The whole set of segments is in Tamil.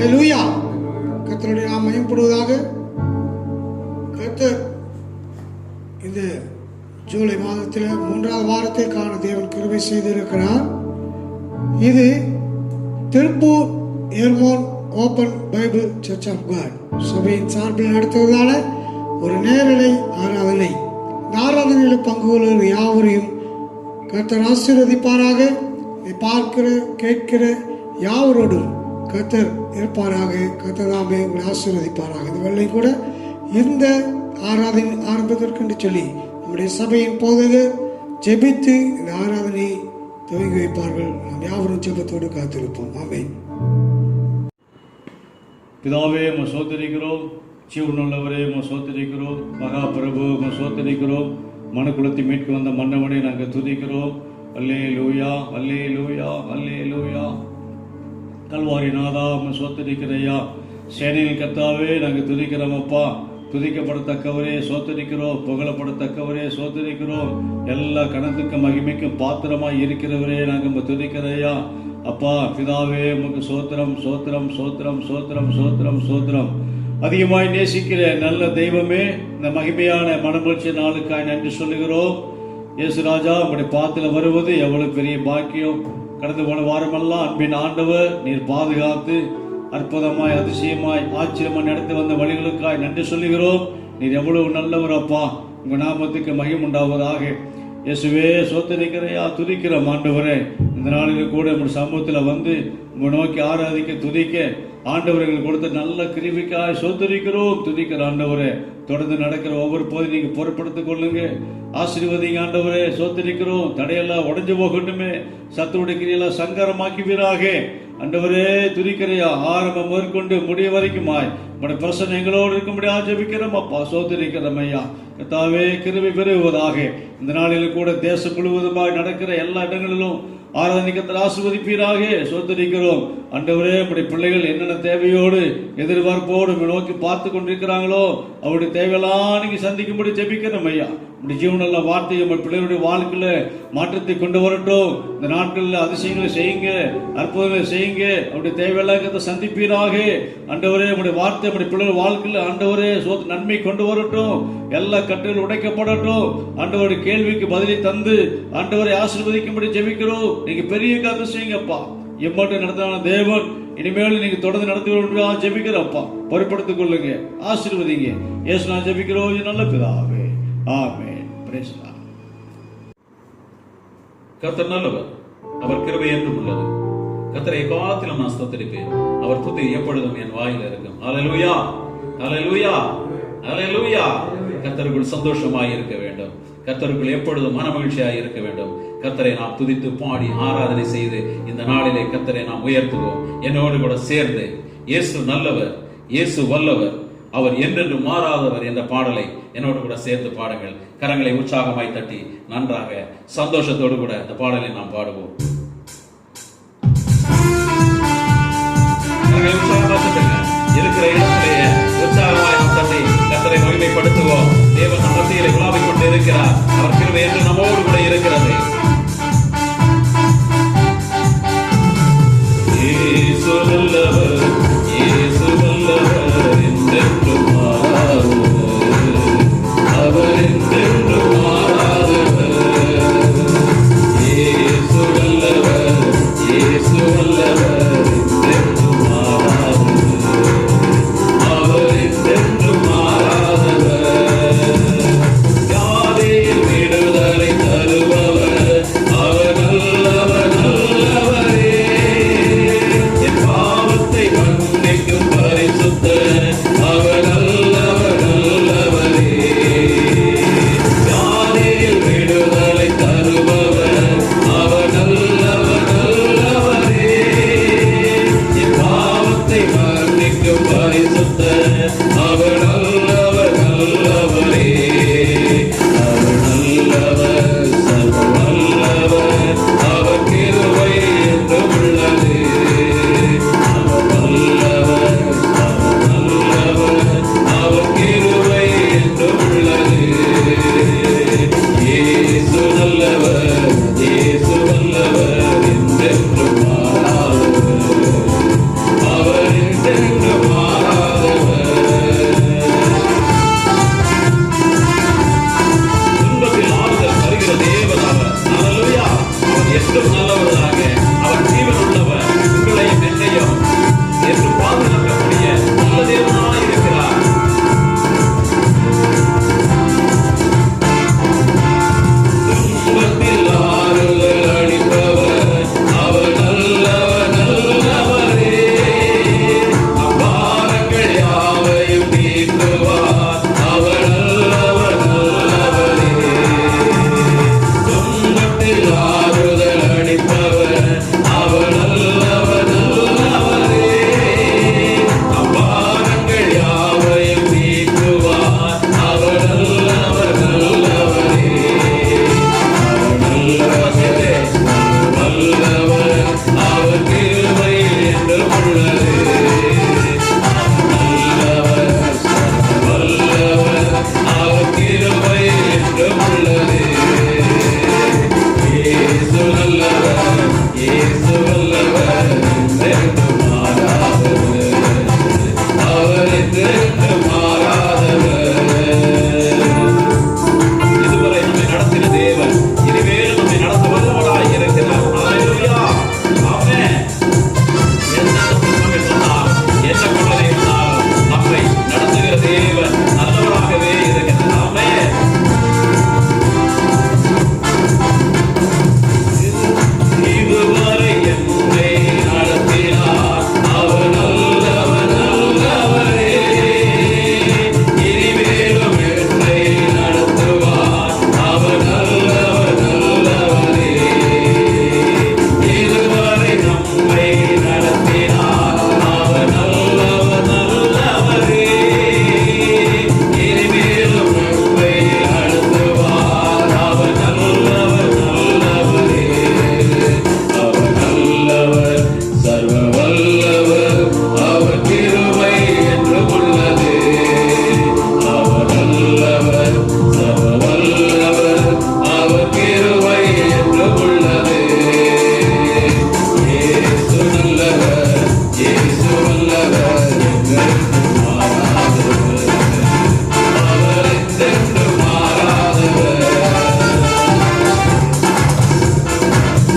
அல்லேலூயா. கர்த்தருடைய நாமம் மகிமைப்படுவதாக. கர்த்தர் இந்த ஜூலை மாதத்தில் 3வது வாரத்தை காண தேவன் கிருபை செய்திருக்கிறார். இது Tiruppur Hermon open Bible church of God சபையின் சார்பில் நடத்துவதான ஒரு நேரலை ஆராதனை. இந்த ஆராதனையில் பங்கு கொள்கிற யாவரையும் கர்த்தர் ஆசீர்வதிப்பாராக. பார்க்கிற கேட்கிற யாவரோடும் கர்த்தர் இருப்பாராக. கர்த்தர் தாமே உங்களை ஆசீர்வதிப்பாராக. இந்த வெள்ளை கூட இந்த ஆராதனை ஆரம்பித்திற்கு சொல்லி நம்முடைய சபையின் போதகர் ஜெபித்து இந்த ஆராதனையை துவங்கி வைப்பார்கள். நாம் யாவரும் ஜெபத்தோடு காத்திருப்போம். ஆமென். பிதாவே உம்மை ஸ்தோத்திரிக்கிறோம். ஜீவனுள்ளவரே உம்மை ஸ்தோத்திரிக்கிறோம். மகா பிரபு உம்மை ஸ்தோத்திரிக்கிறோம். மனுக்குலத்தை மீட்க வந்த மன்னவனை நாங்கள் துதிக்கிறோம். அல்லேலூயா, அல்லேலூயா, அல்லேலூயா. கல்வாரி நாதா உம்மை ஸ்தோத்திரிக்கிறையா. சேனையின் கர்த்தாவே நாங்கள் துதிக்கிறோம். அப்பா, துதிக்கப்படத்தக்கவரே சோத்தரிக்கிறோம், புகழப்படத்தக்கவரே சோத்தரிக்கிறோம். எல்லா கணத்துக்கும் மகிமைக்கும் பாத்திரமாய் இருக்கிறவரே நாங்கள் துதிக்கிறையா. அப்பா பிதாவே உமக்கு சோத்திரம், சோத்திரம், சோத்திரம், சோத்திரம், சோத்திரம், சோத்திரம். அதிகமாய் நேசிக்கிற நல்ல தெய்வமே, இந்த மகிமையான மனமகிழ்ச்சி நாளுக்காய் நன்றி சொல்லுகிறோம். இயேசு ராஜா, உங்களுடைய பாத்திர வருவது எவ்வளவு பெரிய பாக்கியம். கடந்து போன வாரமெல்லாம் அன்பின் ஆண்டவர் நீர் பாதுகாத்து அற்புதமாய் அதிசயமாய் ஆச்சரியமாய் நடத்தி வந்த வழிகளுக்காய் நன்றி சொல்லுகிறோம். நீர் எவ்வளவு நல்லவர் அப்பா. உங்க நாமத்துக்கு மகிமை உண்டாவதாக. இயேசுவே சோத்தரிக்கிறையா, துதிக்கிற ஆண்டவரே. இந்த நாளில் கூட உங்கள் சமூகத்தில் வந்து உங்க நோக்கி ஆராதிக்க துதிக்க ஆண்டவர்கள் கொடுத்த நல்ல கிருபைக்காய் சோத்தரிக்கிறோம். துதிக்கிற ஆண்டவரே, தொடர்ந்து நடக்கிற ஒவ்வொரு போதும் நீங்க பொருட்படுத்திக் கொள்ளுங்க. ஆசீர்வதிங்க ஆண்டவரே. சோத்தரிக்கிறோம். தடையெல்லாம் உடைஞ்சு போகட்டுமே. சத்துடைய கிரியெல்லாம் சங்கரமாக்குவீராக ஆண்டவரே. துதிக்கிறையா, ஆரம்பம் மேற்கொண்டு முடிய வரைக்குமாய் உடைய பிரசன்னம் எங்களோடு இருக்கும்படி ஆஜபிக்கிறோம் அப்பா. சோதரிக்கிறோம் ஐயா. கர்த்தாவே கிருபை பெறுவதாக. இந்த நாளில் கூட தேசம் முழுவதுமாய் நடக்கிற எல்லா இடங்களிலும் ஆராதனைக்கு ஆசீர்வதிப்பீராக. சோதரிக்கிறோம் ஆண்டவரே. நம்முடைய பிள்ளைகள் என்னென்ன தேவையோடு எதிர்பார்ப்போடு நோக்கி பார்த்து கொண்டிருக்கிறாங்களோ அவருடைய தேவையெல்லாம் நீங்க சந்திக்கும்படி ஜெபிக்கிறோம் ஐயா. நம்முடைய ஜீவனல்ல வார்த்தை நம்ம பிள்ளைகளுடைய வாழ்க்கையில மாற்றத்தை கொண்டு வரட்டும். இந்த நாட்களில் அதிசயங்களை செய்யுங்க, அற்புதங்களை செய்யுங்க. அவருடைய தேவையெல்லாம் சந்திப்பீராக ஆண்டவரே. நம்முடைய வார்த்தை நம்முடைய பிள்ளைகள் வாழ்க்கையில் ஆண்டவரே நன்மை கொண்டு வரட்டும். எல்லா கட்டுகள் உடைக்கப்படட்டும். ஆண்டவருடைய கேள்விக்கு பதிலை தந்து ஆண்டவரை ஆசீர்வதிக்கும்படி ஜெபிக்கிறோம். நீங்க பெரிய காத்து செய்யுங்கப்பா. எம்மட்டும் நடத்தின தேவன் இனிமேல் நீங்க தொடர்ந்து நடத்தி ஜெபிக்கிறப்பா. பொறுப்படுத்திக் கொள்ளுங்க, ஆசீர்வதிங்க. இயேசு நான் ஜெபிக்கிறோம் நல்ல பிதாவே. ஆமென். Praise the Lord. கர்த்தர் நல்லவர், அவர் கிருபை என்றும் உள்ளது. கர்த்தரை காலத்திலும் நான் ஸ்தோத்திரிப்பேன். அவர் துதி எப்பொழுதும் என் வாயில் இருக்கும். ஹல்லேலூயா, ஹல்லேலூயா, ஹல்லேலூயா. கர்த்தருக்குள் சந்தோஷமாய் இருக்க வேண்டும். கர்த்தருக்குள் எப்பொழுதும் மனமகிழ்ச்சியாய் இருக்க வேண்டும். கர்த்தரை நாம் துதித்து பாடி ஆராதனை செய்து இந்த நாளிலே கர்த்தரை நாம் உயர்த்துவோம். என்னோடு கூட சேர்ந்து இயேசு நல்லவர், இயேசு வல்லவர், அவர் என்றென்று மாறாதவர் என்ற பாடலை என்னோடு கூட சேர்ந்து பாடுங்கள். கரங்களை உற்சாகமாய் தட்டி நன்றாக சந்தோஷத்தோடு கூட இந்த பாடலை நாம் பாடுவோம். இருக்கிற இடத்திலேயே உற்சாகமாய் நாம் தட்டி கர்த்தரை மகிமைப்படுத்துவோம். தேவன் நம் மத்தியிலே உலாவிக் கொண்டு இருக்கிறார். அவர் கிருபை என்று நம்மோடு கூட இருக்கிறது. இயேசு நல்லவர், இயேசு நல்லவர், என்றென்றும் மாறாதவர், அவர் என்றென்றும் மாறாதவர். இயேசு நல்லவர், இயேசு நல்லவர், என்றென்றும் மாறாதவர், அவர் என்றென்றும் மாறாதவர். யாரையும் விடுதலை தருபவர், அவர் நல்லவர், நல்லவரே. என் பாவத்தை மன்னிக்கும் பரிசுத்தர், அவர் நல்லவர், நல்லவரே. யாரையும் விடுதலை தருபவர், அவர் நல்லவர், நல்லவரே. என் பாவத்தை மன்னிக்கும் பரிசுத்தர், அவர் நல்லவர், நல்லவரே. அவர் நல்லவர், சர்வ நல்லவர், அவர் கிருபை என்றும் உள்ளது. அவர் நல்லவர், அவர் நல்லவர், அவர் கிருபை என்றும் உள்ளது. இயேசு நல்லவர், இயேசு வல்லவர், என்றென்றும் மாறாதவர், அவர் என்றென்றும்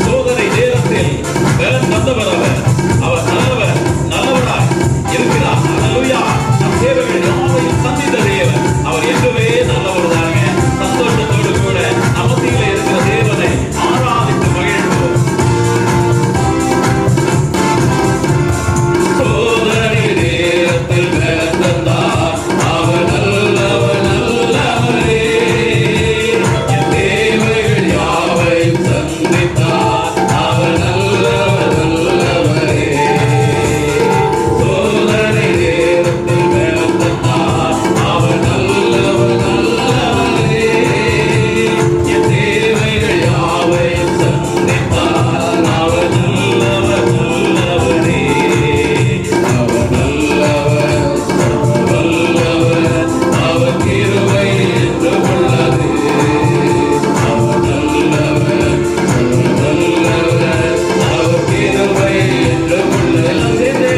சோதனை நேரத்தில் பலன் தந்தவர் அவர். அவர் நல்லவர், நல்லவராய் இருக்கிறார். ஹல்லேலூயா. நம் தேவைகள் யாவையும் சந்தித்த தேவன். அவர் என்றுமே நல்லவர் தாங்க. சந்தோஷத்தோடு கூட நம் மத்தியிலே இருக்கிற தேவனை ஆராதித்து மகிழ்வோம். சோதனை நேரத்தில் பலன் தந்தார். அவர் நல்லவர், நல்லவரே. என் தேவைகள் யாவையும் சந்தித்தார். அவர் நல்லவர், நல்லவரே. சோதனை நேரத்தில் பலன் தந்தார். அவர் நல்லவர், நல்லவரே. என் தேவைகள் யாவையும் சந்தித்தார். அவர் நல்லவர், நல்லவரே. அவர் நல்லவர், வல்லவர். அவர் கிருபை என்றும் உள்ளது. அவர் நல்லவர், வல்லவர். அவர் கிருபை என்றும் உள்ளது. எல்லாம் சேர்ந்து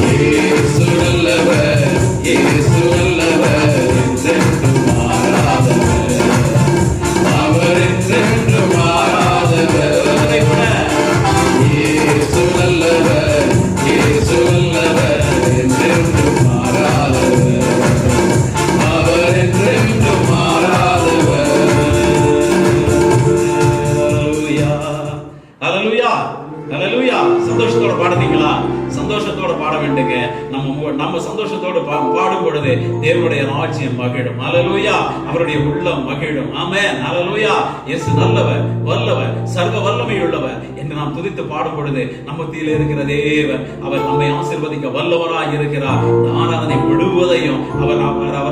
இயேசு நல்லவர், இயேசு நல்லவர், என்றென்றும் மாறாதவர். அவர் என்றென்றும் மாறாதவர். அதைவிட இயேசு நல்லவர், இயேசு நல்லவர், என்றென்றும் மாறாதவர். அவர் என்றென்றும் மாறாதவர். ஹல்லேலூயா, ஹல்லேலூயா, ஹல்லேலூயா. சந்தோஷத்தோட பாடுறீங்களா? சந்தோஷத்தோட பாட வேண்டுங்க. நம்ம சந்தோஷத்தோடு பாடும் பொழுது தேவனுடைய ராஜ்யம் மகிழும். ஹல்லேலூயா. அவருடைய உள்ளம் மகிழும். ஆமென். ஹல்லேலூயா. இயேசு நல்லவர், வல்லவர், சர்வ வல்லமை உள்ளவர் என்று நாம் துதித்து பாடும் பொழுது நம்ம மத்தியில் இருக்கிற தேவன் அவர் நம்மை ஆசீர்வதிக்க வல்லவராய் இருக்கிறார். இந்த ஆராதனை முழுவதையும் அவர்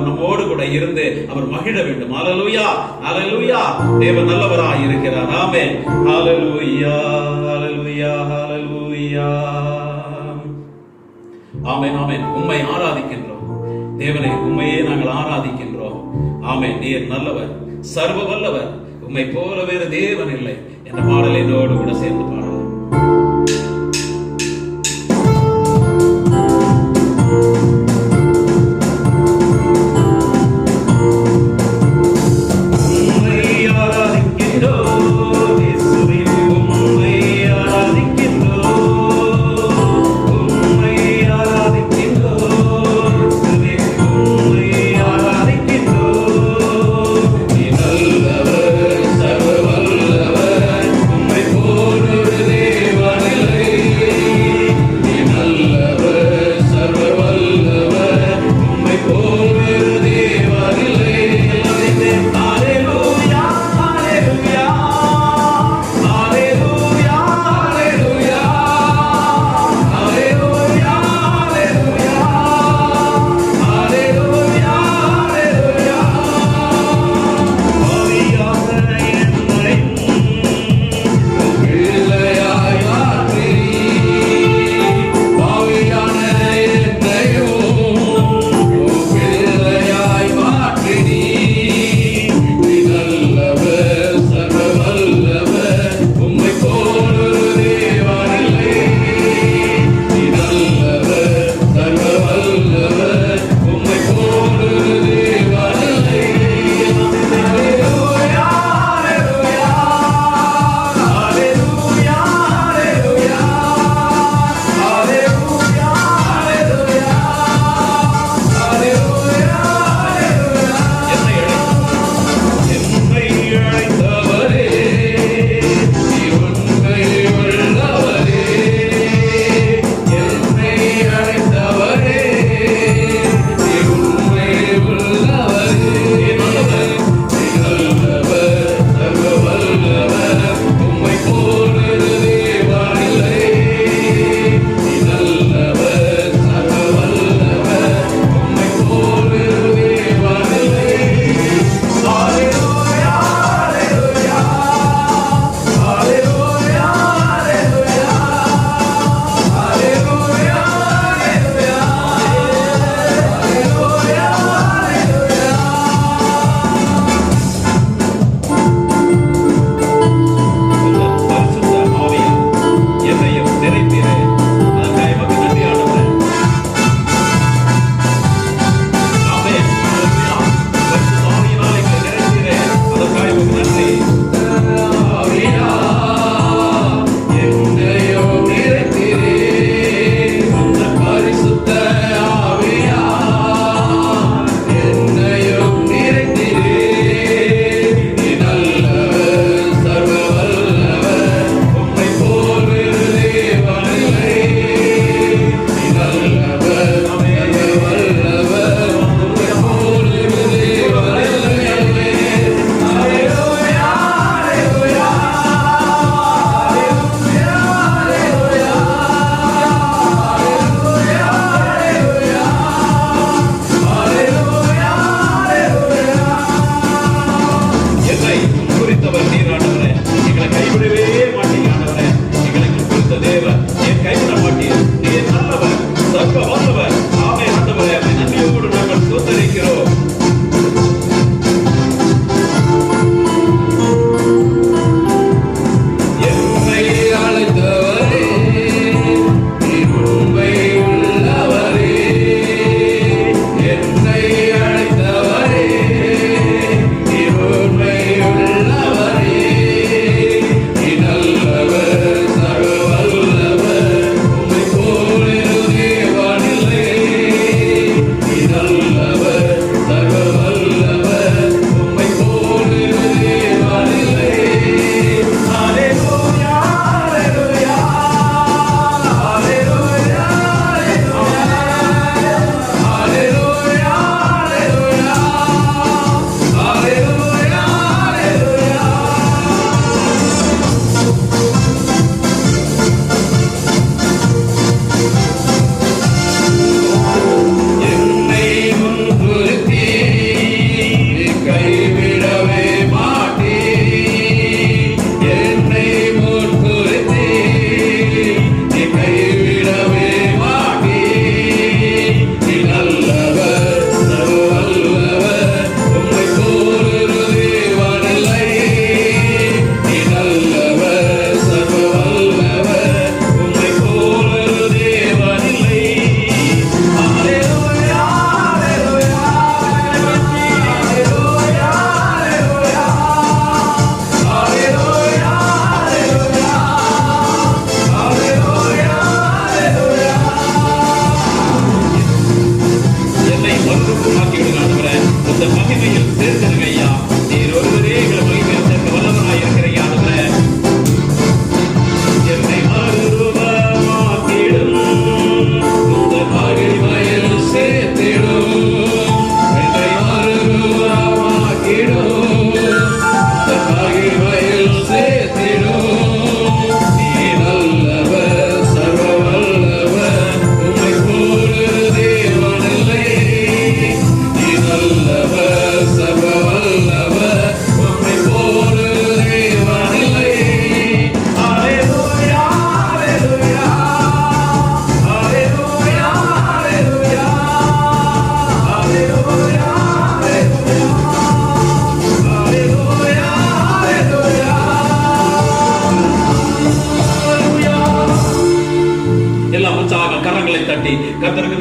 நம்மோடு கூட இருந்து அவர் மகிழ வேண்டும். ஹல்லேலூயா, ஹல்லேலூயா. தேவன் நல்லவராய் இருக்கிறார். ஆமென். ஹல்லேலூயா, ஹல்லேலூயா, ஹல்லேலூயா. ஆமென், ஆமென். உம்மை ஆராதிக்கின்றோம் தேவனை, உம்மையே நாங்கள் ஆராதிக்கின்றோம். ஆமென். நீர் நல்லவர், சர்வ வல்லவர், உம்மை போல வேறு தேவன் இல்லை என்ற பாடலை என்னோடு கூட சேர்ந்து பாடலாம். நல்லவர், சர்வ வல்லவர், உம்மை போல் ஒரு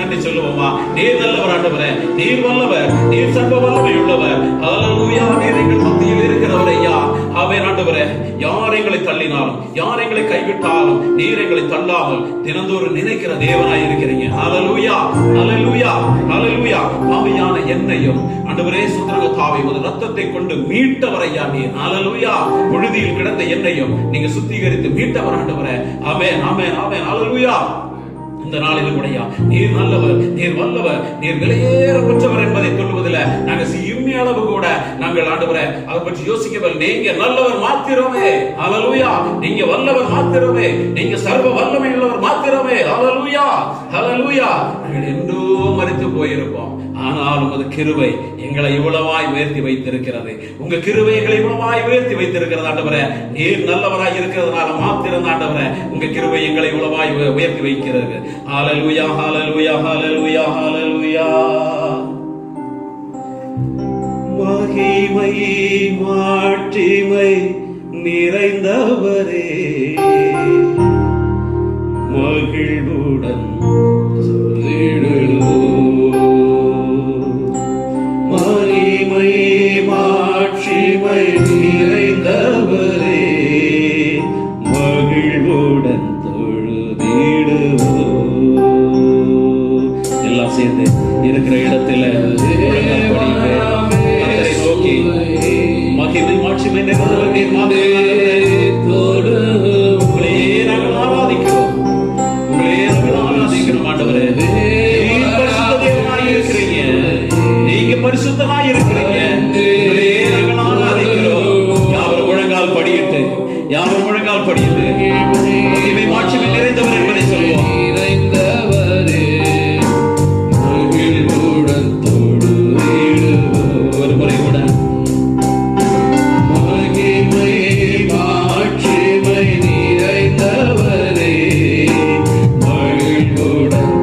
நன்றி சொல்லுவோமா? நீர் நல்லவர் ஆண்டவரே, நீர் வல்லவர், நீர் சர்வ வல்லமை உள்ளவர். ஹல்லேலூயா. நீர் எங்கள் மத்தியில் இருக்கிறவர் ஐயா. ஆமென் ஆண்டவரே. யார் எங்களை தள்ளினாலும், யார் எங்களை கைவிட்டாலும், நீர் எங்களை தள்ளாமல் தினந்தோறும் நினைக்கிற தேவனாய் இருக்கிறீங்க. ஹல்லேலூயா, ஹல்லேலூயா, ஹல்லேலூயா. ஆவியான என்னையும் ஆண்டவரே சுத்திரகத்தாவை ஒரு ரத்தத்தை கொண்டு மீட்டவர் ஐயா நீர். ஹல்லேலூயா. புழுதியில் கிடந்த என்னையும் நீங்க சுத்திகரித்து மீட்டவர் ஆண்டவரே. ஆமென், ஆமென், ஆமென். ஹல்லேலூயா. இந்த நாளிலும் உடையா நீர் நல்லவர், நீர் வல்லவர், நீர் விலையேறப்பட்டவர் என்பதை சொல்லுவதில் நாங்கள் சிம்மி அளவு கூட நாங்கள் ஆண்டவரே அதை பற்றி யோசிக்கவில்லை. நீங்க நல்லவர் மாத்திரமே. ஹல்லேலூயா. நீங்க வல்லவர் மாத்திரமே. நீங்க சர்வ வல்லமை உள்ளவர் மாத்திரமே. ஹல்லேலூயா, ஹல்லேலூயா. நாங்கள் என்றோ மரித்து போயிருப்போம், ஆனாலும் அது கிருபை எங்களை இவ்வளவாய் உயர்த்தி வைத்திருக்கிறது. உங்க கிருபை எங்களை இவ்வளவாய் உயர்த்தி வைத்திருக்கிறது ஆண்டவரே. நீர் நல்லவராய் இருக்கிறதுனால மாத்திரம் ஆண்டவரே உங்க கிருபை எங்களை இவ்வளவாய் உயர்த்தி வைக்கிறது. ஹல்லேலூயா, ஹல்லேலூயா, ஹல்லேலூயா, ஹல்லேலூயா. மகிமை மாட்சிமை நிறைந்தவரே, மகிழ்வுடன் மகிமை மாட்சிமை நிறைந்தவரே, மகிழ்வுடன் தொழுதிடுவோம். எல்லாம் சேர்ந்து இருக்கிற இடத்துல நோக்கி மகிமை மாட்சிமை நிறைந்தவரே நாங்கள் ஆராதிக்கிறோம். உங்களே நாங்கள் ஆராதிக்கிறோம் ஆண்டவரே. நீங்க பரிசுத்தமாய் இருக்கிறீங்க. நாங்கள் ஆராதிக்கிறோம். யாவர் முழங்கால் படியிட்டு, யாவர் முழங்கால் படியிட்டு மகிமை மாட்சிமை நிறைந்தவர் என்பதை சொல்லுவோம். ஒரு முறை கூட மகிமை மாட்சிமை நிறைந்தவரே, மகிழ்வுடன்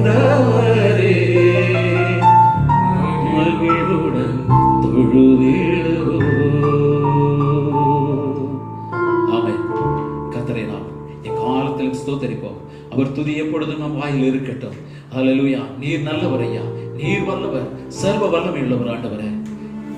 வந்தவரே மகிழ்வுடன் தொழுதிடுவோம். ஆமென். கர்த்தரை நாம் எக்காலத்திலும் ஸ்தோத்தரிப்போம். அவர் துதி எப்பொழுதும் நம் வாயில் இருக்கட்டும். ஹல்லேலூயா. நீர் நல்லவர் ஐயா, நீர் வல்லவர், சர்வ வல்லமை உள்ளவர் ஆண்டவரே.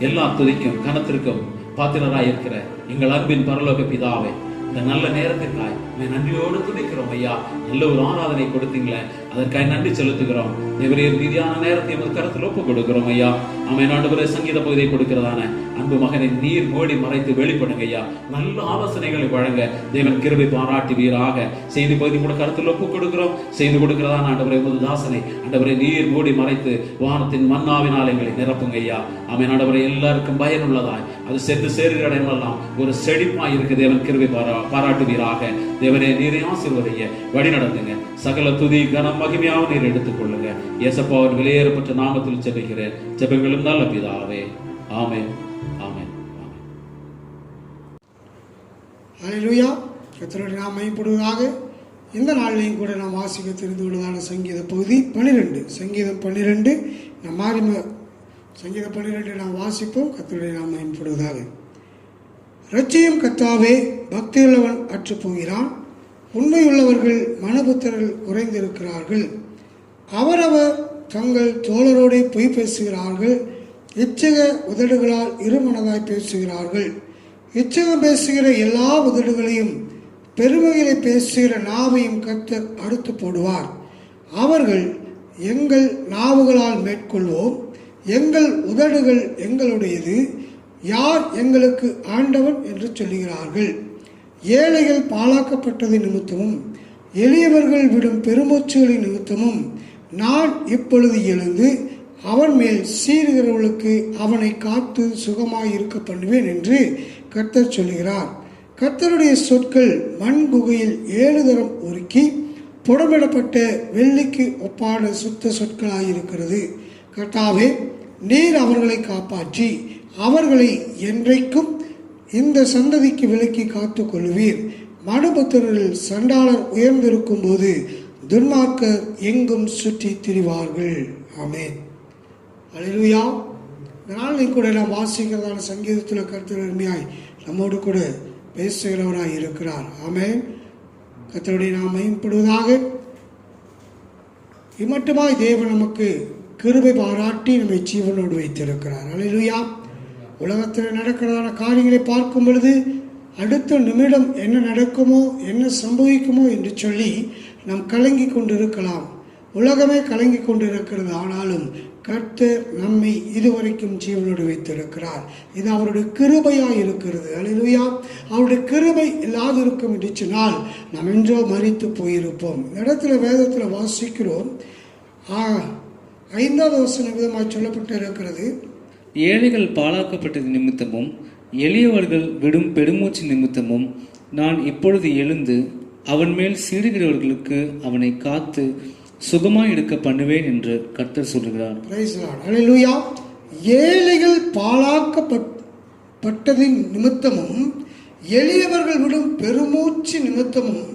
எல்லா துதிக்கும் கனத்திற்கும் பாத்திரராய் இருக்கிற எங்கள் அன்பின் பரலோக பிதாவே, இந்த நல்ல நேரத்திற்காய் நன்றியோடு துதிக்கிறோம் ஐயா. நல்ல ஒரு ஆராதனை கொடுத்தீங்களே, அதற்காக நன்றி செலுத்துகிறோம். தேவரீர் மீதியான நேரத்தை எமது கருத்தில் ஒப்புக் கொடுக்கிறோம் ஐயா. ஆமென் ஆண்டவரே. சங்கீத பகுதியை கொடுக்கிறதான அன்பு மகனை நீர் மூடி மறைத்து வெளிப்படுங்க ஐயா. நல்ல ஆலோசனைகளை வழங்க தேவன் கிருபை பாராட்டுவீராக. செய்தி பகுதி கூட கருத்தில் ஒப்புக் கொடுக்கிறோம். செய்து கொடுக்கிறதான ஆண்டவரே உமது தாசனை ஆண்டவரே நீர் மூடி மறைத்து வானத்தின் மன்னாவினால் எங்களை நிரப்புங்க ஐயா. ஆமென் ஆண்டவரே. எல்லாருக்கும் பயனுள்ளதாய் அது சென்று சேருகிற இடமெல்லாம் ஒரு செழிப்பாய் இருக்கு. தேவன் கிருபை பாராட்டுவீராக. தேவனே நீரை ஆசீர்வதிங்க, வழி நடத்துங்க. சகல துதி கனம் மகிமையாவும் நீர் எடுத்துக் கொள்ளுங்க. இயேசுவின் விலையேறப்பட்ட நாமத்தில் ஜெபிக்கிறேன். ஜெபங்களும் நல்ல பிதாவே. ஆமென், ஆமென், ஆமென். ஹல்லேலூயா. கர்த்தருடைய நாமம் மகிமைப்படுவதாக. இந்த நாளிலையும் கூட நாம் வாசிக்க தெரிந்து கொள்வதான சங்கீத பகுதி 12. சங்கீதம் 12 நாம் மாறி சங்கீதம் 12 நாம் வாசிப்போம். கர்த்தருடைய நாமம் மகிமைப்படுவதாக. இரட்சியும் கர்த்தாவே, பக்தியுள்ளவன் அற்று போகிறான். உண்மையுள்ளவர்கள் மனபுத்தரில் குறைந்திருக்கிறார்கள். அவரவர் தங்கள் தோழரோடு பொய் பேசுகிறார்கள். இச்சக உதடுகளால் இருமனதாய் பேசுகிறார்கள். இச்சகம் பேசுகிற எல்லா உதடுகளையும் பெருமைகளை பேசுகிற நாவையும் கர்த்தர் அறுத்து போடுவார். அவர்கள் எங்கள் நாவுகளால் மேற்கொள்வோம், எங்கள் உதடுகள் எங்களுடையது, யார் எங்களுக்கு ஆண்டவன் என்று சொல்லுகிறார்கள். ஏழைகள் பாழாக்கப்பட்டது நிமித்தமும் எளியவர்கள் விடும் பெருமூச்சுகளின் நிமித்தமும் நான் இப்பொழுது எழுந்து அவன் மேல் சீறுகிறவர்களுக்கு அவனை காத்து சுகமாய் இருக்க பண்ணுவேன் என்று கர்த்தர் சொல்லுகிறார். கர்த்தருடைய சொற்கள் மண் குகையில் 7 தரம் உருக்கி புடமிடப்பட்ட வெள்ளிக்கு ஒப்பான சுத்த சொற்களாயிருக்கிறது. கர்த்தாவே, நீர் அவர்களை காப்பாற்றி அவர்களை என்றைக்கும் இந்த சந்ததிக்கு விலக்கி காத்து கொள்வீர். மனுபுத்திரரில் சண்டாளர் உயர்ந்திருக்கும் போது துன்மார்க்கர் எங்கும் சுற்றி திரிவார்கள். ஆமென். அல்லேலூயா. இந்த நாளில் கூட நாம் வாசிக்கிறதான சங்கீதத்தில் கர்த்தர் அருமையாய் நம்மோடு கூட பேசுகிறவராய் இருக்கிறார். ஆமென். கர்த்தருடைய நாம் மகிமைப்படுவதாக. இம்மட்டுமாய் தேவன் நமக்கு கிருபை பாராட்டி நம்மை ஜீவனோடு வைத்திருக்கிறார். அல்லேலூயா. உலகத்தில் நடக்கிறதான காரியங்களை பார்க்கும் பொழுது அடுத்த நிமிடம் என்ன நடக்குமோ என்ன சம்பவிக்குமோ என்று சொல்லி நாம் கலங்கி கொண்டிருக்கலாம். உலகமே கலங்கி கொண்டிருக்கிறது. ஆனாலும் கர்த்தர் நம்மை இதுவரைக்கும் ஜீவனோடு வைத்திருக்கிறார். இது அவருடைய கிருபையாக இருக்கிறது. அல்லேலூயா. அவருடைய கிருபை இல்லாது இருக்கும் என்று சொன்னால் நாம் என்றோ மரித்து போயிருப்போம். இந்த இடத்துல வேதத்தில் வாசிக்கிறோம். 5வது வசனம் விதமாக சொல்லப்பட்டு இருக்கிறது. ஏழைகள் பாழாக்கப்பட்டது நிமித்தமும் எளியவர்கள் விடும் பெருமூச்சு நிமித்தமும் நான் இப்பொழுது எழுந்து அவன் மேல் சீறுகிறவர்களுக்கு அவனை காத்து சுகமாய் இருக்க பண்ணுவேன் என்று கர்த்தர் சொல்கிறார். அல்லேலூயா. ஏழைகள் பாழாக்கப்பட்டதின் நிமித்தமும் எளியவர்கள் விடும் பெருமூச்சு நிமித்தமும்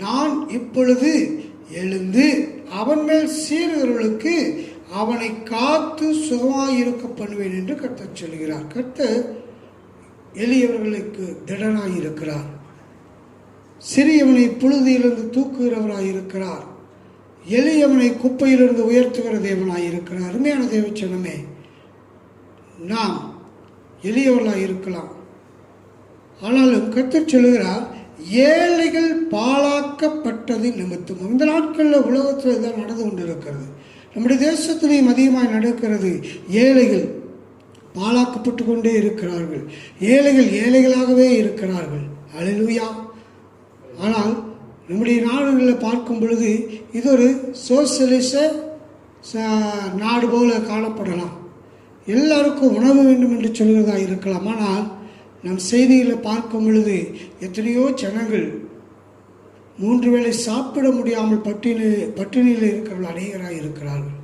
நான் இப்பொழுது எழுந்து அவன் மேல் சீறுகிறவர்களுக்கு அவனை காத்து சுகமாயிருக்க பண்ணுவேன் என்று கர்த்தர் சொல்கிறார். கர்த்தர் எளியவர்களுக்கு திடனாயிருக்கிறார். சிறியவனை புழுதியிலிருந்து தூக்குகிறவராயிருக்கிறார். எளியவனை குப்பையிலிருந்து உயர்த்துகிற தேவனாயிருக்கிறார். அருமையான தேவச்சனமே, நாம் எளியவர்களாக இருக்கலாம். ஆனாலும் கர்த்தர் சொல்லுகிறார், ஏழைகள் பாழாக்கப்பட்டது நிமித்தம். இந்த நாட்களில் உலகத்தில் இதான் நடந்து கொண்டிருக்கிறது. நம்முடைய தேசத்திலேயும் அதிகமாக நடக்கிறது. ஏழைகள் பாழாக்கப்பட்டு கொண்டே இருக்கிறார்கள். ஏழைகள் ஏழைகளாகவே இருக்கிறார்கள். அல்லேலூயா. ஆனால் நம்முடைய நாடுகளில் பார்க்கும் பொழுது இது ஒரு சோசியலிச நாடு போல காணப்படலாம். எல்லாருக்கும் உணவு வேண்டும் என்று சொல்கிறதா இருக்கலாம். ஆனால் நம் செய்திகளை பார்க்கும் பொழுது எத்தனையோ ஜனங்கள் 3 வேளை சாப்பிட முடியாமல் பட்டினியில் இருக்கிறவர்கள் அநேகராக இருக்கிறார்கள்.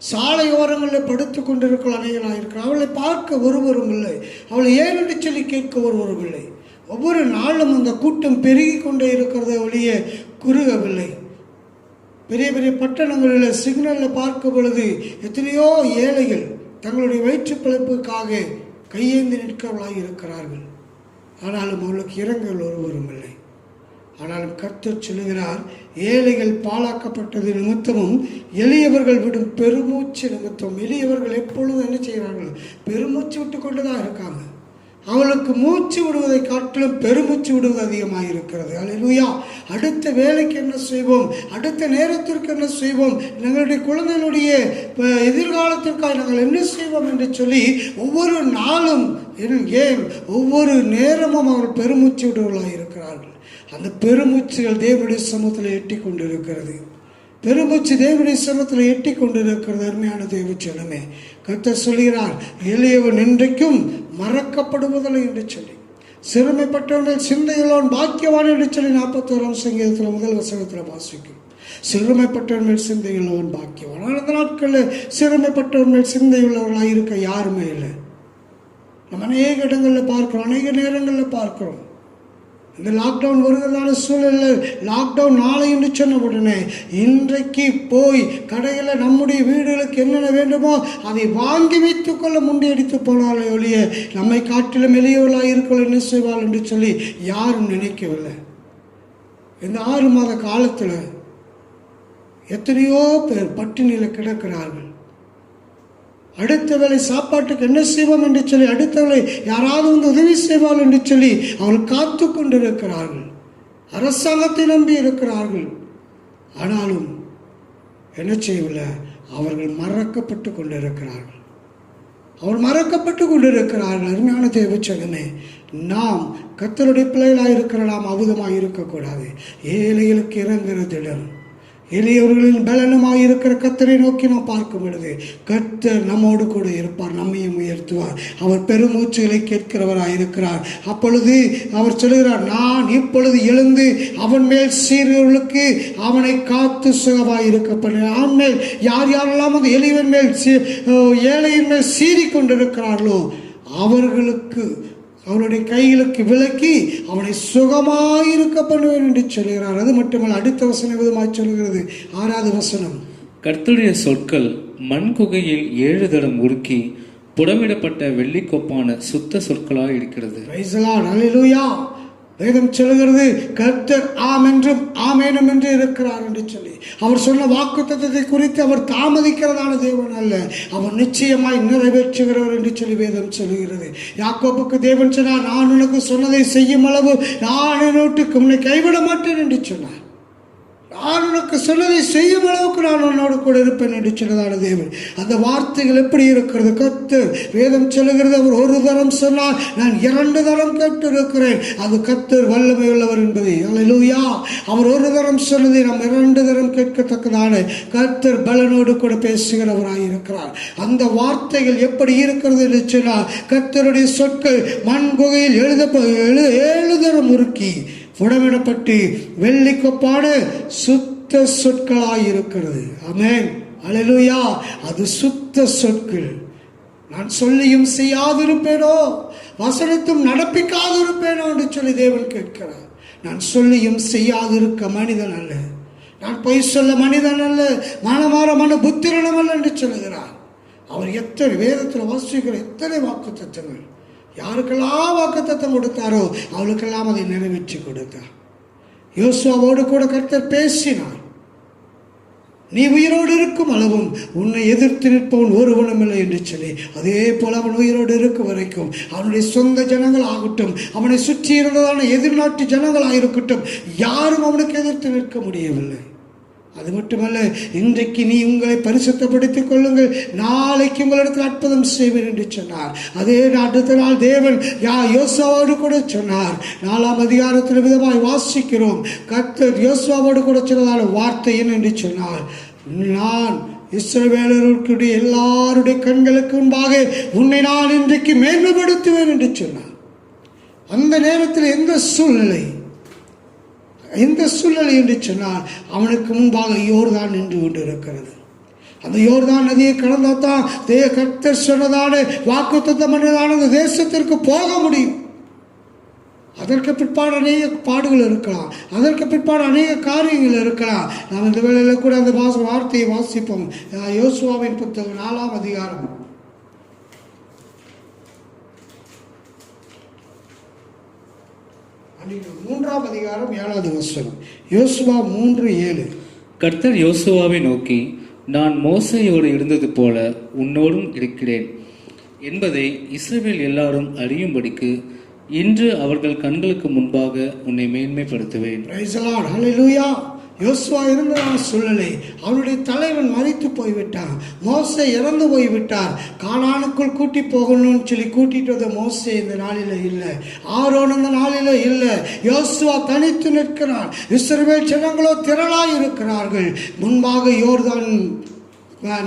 சாலையோரங்களில் படுத்து கொண்டிருக்கிற அநேகராக இருக்கிறார்கள். அவளை பார்க்க ஒருவரும் இல்லை. அவளை ஏன் என்று சொல்லி கேட்க ஒருவரும் இல்லை. ஒவ்வொரு நாளும் அந்த கூட்டம் பெருகி கொண்டே இருக்கிறத ஒழிய குறுகவில்லை. பெரிய பெரிய பட்டணங்களில் சிக்னலில் பார்க்கும் பொழுது எத்தனையோ ஏழைகள் தங்களுடைய வயிற்று பிழைப்புக்காக கையேந்தி நிற்கிறவர்களாக இருக்கிறார்கள். ஆனாலும் அவர்களுக்கு இரங்கல் ஒருவரும் இல்லை. ஆனாலும் கர்த்தர் சொல்லுகிறார், ஏழைகள் பாழாக்கப்பட்டது நிமித்தமும் எளியவர்கள் விடும் பெருமூச்சு நிமித்தம். எளியவர்கள் எப்பொழுதும் என்ன செய்கிறார்கள்? பெருமூச்சு விட்டு கொண்டு தான் இருக்காங்க. அவளுக்கு மூச்சு விடுவதை காட்டிலும் பெருமூச்சு விடுவது அதிகமாக இருக்கிறது. அல்லேலூயா. அடுத்த வேலைக்கு என்ன செய்வோம், அடுத்த நேரத்திற்கு என்ன செய்வோம், எங்களுடைய குழந்தைகளுடைய எதிர்காலத்திற்காக நாங்கள் என்ன செய்வோம் என்று சொல்லி ஒவ்வொரு நாளும் ஏன் ஒவ்வொரு நேரமும் அவர்கள் பெருமூச்சு விடுவர்களாக இருக்கிறார்கள். அந்த பெருமூச்சுகள் தேவனுடைய சமூகத்தில் எட்டி கொண்டிருக்கிறது. பெருமூச்சு தேவனுடைய சமூகத்தில் எட்டி கொண்டிருக்கிறது. அருமையான தேவ ஜனமே, கர்த்தர் சொல்கிறார், எளியவன் இன்றைக்கும் மறக்கப்படுவதில்லை என்று சொல்லி, சிறுமைப்பட்டவர்கள் சிந்தையுள்ளவன் பாக்கியவான் என்று சொல்லி 41ஆம் சங்கீதத்தில் முதல் வசனத்தில் வாசிக்கும். சிறுமைப்பட்டவர்கள் சிந்தையுள்ளவன் பாக்கியவான். ஆனால் அந்த நாட்களில் சிறுமைப்பட்டவர்கள் சிந்தையுள்ளவர்களாக இருக்க யாருமே இல்லை. நம்ம அநேக இடங்களில் பார்க்கிறோம், அநேக நேரங்களில் பார்க்கிறோம். இந்த லாக்டவுன் வருகிறதான சூழலில் லாக்டவுன் நாளை என்று சொன்ன உடனே இன்றைக்கு போய் கடையில் நம்முடைய வீடுகளுக்கு என்னென்ன வேண்டுமோ அதை வாங்கி வைத்துக் கொள்ள முண்டியடித்து போனாலே ஒழிய நம்மை காட்டிலும் எளியவர்களாக இருக்க என்ன செய்வாள் என்று சொல்லி யாரும் நினைக்கவில்லை. இந்த 6 மாத காலத்தில் எத்தனையோ பேர் பட்டினியில் கிடக்கிறார்கள். அடுத்த வேளை சாப்பாட்டுக்கு என்ன செய்வோம் என்று சொல்லி, அடுத்த வேளை யாராவது வந்து உதவி செய்வாள் என்று சொல்லி அவர்கள் காத்து கொண்டிருக்கிறார்கள். அரசாங்கத்தை நம்பி இருக்கிறார்கள். ஆனாலும் என்ன செய்யவில்லை, அவர்கள் மறக்கப்பட்டு கொண்டிருக்கிறார்கள். அவர் மறக்கப்பட்டு கொண்டிருக்கிறார்கள். அருமையான தேவ ஜனமே, நாம் கர்த்தருடைய பிள்ளைகளாக இருக்கிற நாம் அபுதமாக இருக்கக்கூடாது. ஏழைகளுக்கு இறங்குறதிடம், எளியவர்களின் பலனமாக இருக்கிற கர்த்தரை நோக்கி நாம் பார்க்கும் பொழுது கர்த்தர் நம்மோடு கூட இருப்பார், நம்மையும் உயர்த்துவார். அவர் பெருமூச்சுகளை கேட்கிறவராக இருக்கிறார். அப்பொழுது அவர் சொல்கிறார், நான் இப்பொழுது எழுந்து அவன் மேல் சீர்களுக்கு அவனை காத்து சுகமாய் இருக்கப்படுகிறேன். அவன் மேல் யார் யாரெல்லாம் அந்த எளியவன் மேல் ஏழையின் மேல் சீறி கொண்டிருக்கிறார்களோ அவர்களுக்கு அவனுடைய கைகளுக்கு விலக்கி அவனை சுகமாயிருக்க பண்ணுவேன் என்று சொல்கிறார். அது மட்டுமல்ல, அடுத்த வசனம் விதமாய் சொல்கிறது, 6வது வசனம், கர்த்தருடைய சொற்கள் மண் குகையில் 7 தரம் உருக்கி புடமிடப்பட்ட வெள்ளிக்கொப்பான சுத்த சொற்களாக இருக்கிறது. Praise the Lord. அல்லேலூயா. வேதம் சொல்லுகிறது, கர்த்தர் ஆம் என்றும் ஆமேனும் என்று இருக்கிறார் என்று சொல்லி அவர் சொன்ன வாக்குத்தத்தத்தை குறித்து அவர் தாமதிக்கிறதான தேவன் அல்ல, அவர் நிச்சயமாய் நிறைவேற்றுகிறவர் என்று சொல்லி வேதம் சொல்லுகிறது. யாக்கோபுக்கு தேவன் சொன்னார், நான் உனக்கு சொன்னதை செய்யும் அளவு நான் என்னோட்டுக்கு உன்னை கைவிட மாட்டேன் என்று சொன்னார். நான் உனக்கு சொன்னதை செய்யும் அளவுக்கு நான் உன்னோடு கூட இருப்பேன் என்று சொன்னதான தேவன். அந்த வார்த்தைகள் எப்படி இருக்கிறது? கர்த்தர் வேதம் சொல்லுகிறது, அவர் 1 தரம் சொன்னார், நான் 2 தரம் கேட்டு இருக்கிறேன். அது கர்த்தர் வல்லமை உள்ளவர் என்பதை. அல்லேலூயா. அவர் 1 தரம் சொன்னதை நாம் 2 தரம் கேட்கத்தக்கதான கர்த்தர் பலனோடு கூட பேசுகிறவராய் இருக்கிறார். அந்த வார்த்தைகள் எப்படி இருக்கிறது என்று சொன்னால், கர்த்தருடைய சொற்கள் மண் குகையில் 7 தரம் உருக்கி புடமிடப்பட்டு வெள்ளிக்கொப்பான சுத்த சொற்களாய் இருக்கிறது. ஆமென். அல்லேலூயா. அது சுத்த சொற்கள். நான் சொல்லியும் செய்யாதிருப்பேனோ, வசனத்தும் நடப்பிக்காதிருப்பேனோ என்று சொல்லி தேவன் கேட்கிறார். நான் சொல்லியும் செய்யாதிருக்க மனிதன் அல்ல, நான் பொய் சொல்ல மனிதன் அல்ல, மனமாற மன புத்திரனும் அல்ல என்று சொல்லுகிறார். அவர் எத்தனை வேதத்தில் வாசிக்கிற எத்தனை வாக்கு தத்தங்கள், யாருக்கெல்லாம் வாக்குத்தத்தம் கொடுத்தாரோ அவளுக்கெல்லாம் அதை நிறைவேற்றி கொடுத்தார். யோசுவாவோடு கூட கர்த்தர் பேசினார், நீ உயிரோடு இருக்கும் அளவும் உன்னை எதிர்த்து நிற்பவன் ஒருவனும் இல்லை என்று சொல்லி. அதே போல அவன் உயிரோடு இருக்கும் வரைக்கும் அவனுடைய சொந்த ஜனங்கள் ஆகட்டும், அவனை சுற்றி இருந்ததான எதிர்நாட்டு ஜனங்களாக இருக்கட்டும், யாரும் அவனுக்கு எதிர்த்து நிற்க முடியவில்லை. அது மட்டுமல்ல, இன்றைக்கு நீ உங்களை பரிசுத்தப்படுத்திக் கொள்ளுங்கள், நாளைக்கு உங்களிடத்தில் அற்புதம் செய்வேன் என்று சொன்னார். அதே அடுத்த நாள் தேவன் யோசுவாவோடு கூட சொன்னார். 4ஆம் அதிகாரத்தில் விதமாய் வாசிக்கிறோம், கர்த்தர் யோசுவாவோடு கூட சொன்னதான வார்த்தை என்ன என்று சொன்னார், நான் இஸ்ரவேலர்களுடைய எல்லாருடைய கண்களுக்கு முன்பாக உன்னை நான் இன்றைக்கு மேன்மைப்படுத்துவேன் என்று சொன்னார். அந்த நேரத்தில் எந்த சூழ்நிலை என்று சொன்னால், அவனுக்கு முன்பாக யோர்தான் நின்று கொண்டு இருக்கிறது. அந்த யோர்தான் நதியை கடந்தால்தான் கர்த்தர் சொன்னதான வாக்குத்தத்தம் பண்ணதான அந்த தேசத்திற்கு போக முடியும். அதற்கு பிற்பாடு அநேக பாடுகள் இருக்கலாம், அதற்கு பிற்பாடு அநேக காரியங்கள் இருக்கலாம். நாம் இந்த வேளையில் கூட அந்த வார்த்தையை வாசிப்போம். யோசுவாவின் புத்தகம் 4ஆம் அதிகாரம் 3ஆம் அதிகாரம் 7வது வசனம். யோசுவா 3:7. கர்த்தர் யோசுவாவை நோக்கி, நான் மோசேயோடு இருந்தது போல உன்னோடும் இருக்கிறேன் என்பதை இஸ்ரவேல் எல்லாரும் அறியும்படிக்கு இன்று அவர்கள் கண்களுக்கு முன்பாக உன்னை மேன்மைப்படுத்துவேன். பிரைஸ் தி லார்ட், ஹல்லேலூயா. யோசுவா இருந்த சூழ்நிலை, அவனுடைய தலைவன் மரித்து போய்விட்டான், மோசே இறந்து போய்விட்டார். கானானுக்குள் கூட்டி போகணும்னு சொல்லி கூட்டிட்டு வந்த மோசே இந்த நாளில் இல்லை, ஆரோன் இந்த நாளில் இல்லை. யோசுவா தனித்து நிற்கிறான். இஸ்ரவேல் ஜனங்களோ திரளாய் இருக்கிறார்கள். முன்பாக யோர்தான்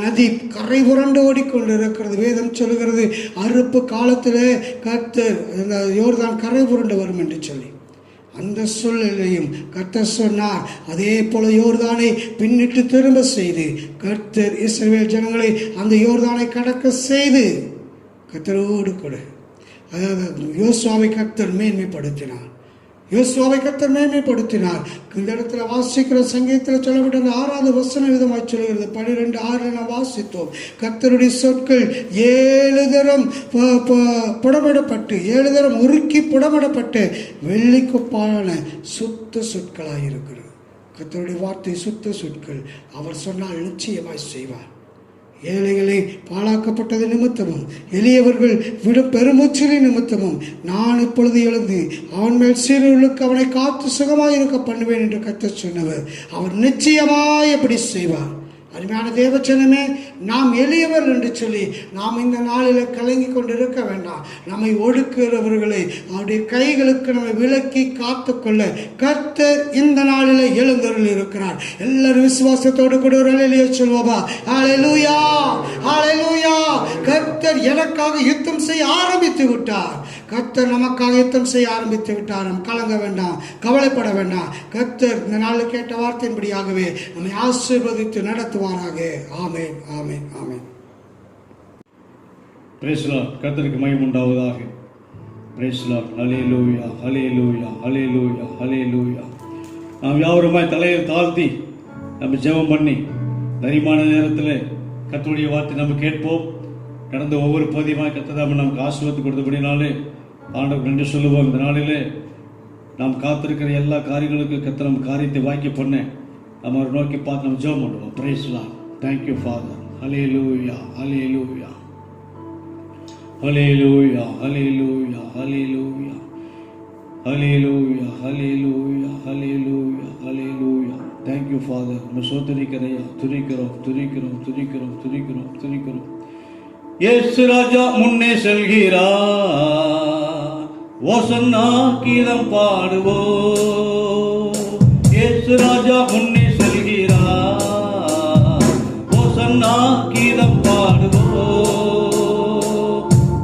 நதி கரை புரண்டு ஓடிக்கொண்டிருக்கிறது. வேதம் சொல்லுகிறது, அறுப்பு காலத்தில் கர்த்தர் யோர்தான் கரை புரண்டு வரும் என்று சொல்லி. அந்த சூழ்நிலையும் கர்த்தர் சொன்னார். அதே போல யோர்தானை பின்னிட்டு திரும்ப செய்து கர்த்தர் இஸ்ரவேல் ஜனங்களை அந்த யோர்தானை கடக்க செய்து கர்த்தரோடு கூட, அதாவது யோசுவாவை கர்த்தர் மேன்மைப்படுத்தினார். யோசுவாவை கர்த்தர் மேன்மைப்படுத்தினார். இந்த இடத்துல வாசிக்கிற சங்கீதத்தில் சொல்லப்பட்ட அந்த 6வது வசனம் விதமாக சொல்கிறது. 12:6 நாம் வாசித்தோம். கர்த்தருடைய சொற்கள் 7 தரம் புடமிடப்பட்டு, 7 தரம் உருக்கி புடமிடப்பட்டு வெள்ளிக்குப்பாலான சுத்த சொற்களாக இருக்கிறது. கர்த்தருடைய வார்த்தை சுத்த சொற்கள். அவர் சொன்னால் நிச்சயமாய் செய்வார். ஏழைகளை பாழாக்கப்பட்டது நிமித்தமும் எளியவர்கள் விடும் பெருமூச்சிலை நிமித்தமும் நான் இப்பொழுது எழுந்து அவன் மேல் சீரர்களுக்கு அவனை காத்து சுகமாய் இருக்க பண்ணுவேன் என்று கர்த்தர் சொன்னவர். அவர் நிச்சயமாய் எப்படி செய்வார். அருமையான தேவச்சனமே, நாம் எளியவர் என்று சொல்லி நாம் இந்த நாளில் கலங்கி கொண்டு இருக்க வேண்டாம். நம்மை ஒடுக்குகிறவர்களை அவருடைய கைகளுக்கு நம்மை விலக்கி காத்துக்கொள்ள கர்த்தர் இந்த நாளில் எழுந்தருள் இருக்கிறார். எல்லாரும் விசுவாசத்தோடு கூட ஒரு அல்லேலூயா சொல்வோமா? ஹல்லேலூயா, ஹல்லேலூயா. கர்த்தர் எனக்காக யுத்தம் செய்ய ஆரம்பித்து விட்டார். கர்த்தர் நமக்காக யுத்தம் செய்ய ஆரம்பித்து விட்டார். நாம் கலங்க வேண்டாம், கவலைப்பட வேண்டாம். கர்த்தர் இந்த நாளில் கேட்ட வார்த்தையின்படியாகவே நம்மை ஆசீர்வதித்து நடத்துவாராக. ஆமென், ஆமென், ஆமென். Praise the Lord. கர்த்தருக்கு மகிமை உண்டாவதாக. Praise the Lord. ஹல்லேலூயா, ஹல்லேலூயா, ஹல்லேலூயா, ஹல்லேலூயா. நாம் யாவருமாய் தலையை தாழ்த்தி நம்ம ஜெபம் பண்ணி தரிமான நேரத்தில் கர்த்தருடைய வார்த்தை நம்ம கேட்போம். கடந்த ஒவ்வொரு பதிவாய் கர்த்தர் நமக்கு ஆசீர்வாதம் கொடுத்தபடினாலே ஆண்டவருக்கு நன்றி சொல்லுவோம். இந்த நாளிலே நாம் காத்திருக்கிற எல்லா காரியங்களுக்கும் கர்த்தர் நம்ம காரியத்தை வாக்கி பண்ண நம்ம அவரை நோக்கி பார்த்து நம்ம ஜெபம் பண்ணுவோம். Price the Lord. Thank you Father. Hallelujah, hallelujah, hallelujah, hallelujah, hallelujah, hallelujah, hallelujah, hallelujah, hallelujah. Thank you Father. நம்ம சோதரிக்கிறையா துதிக்கிறோம், துதிக்கிறோம், துதிக்கிறோம், துதிக்கிறோம், துதிக்கிறோம். இயேசு ராஜா முன்னே செல்கிறார், ஓசன்னா கீதம் பாடுவோம். இயேசு ராஜா முன்னே செல்கிறார், ஓசன்னா கீதம் பாடுவோம்.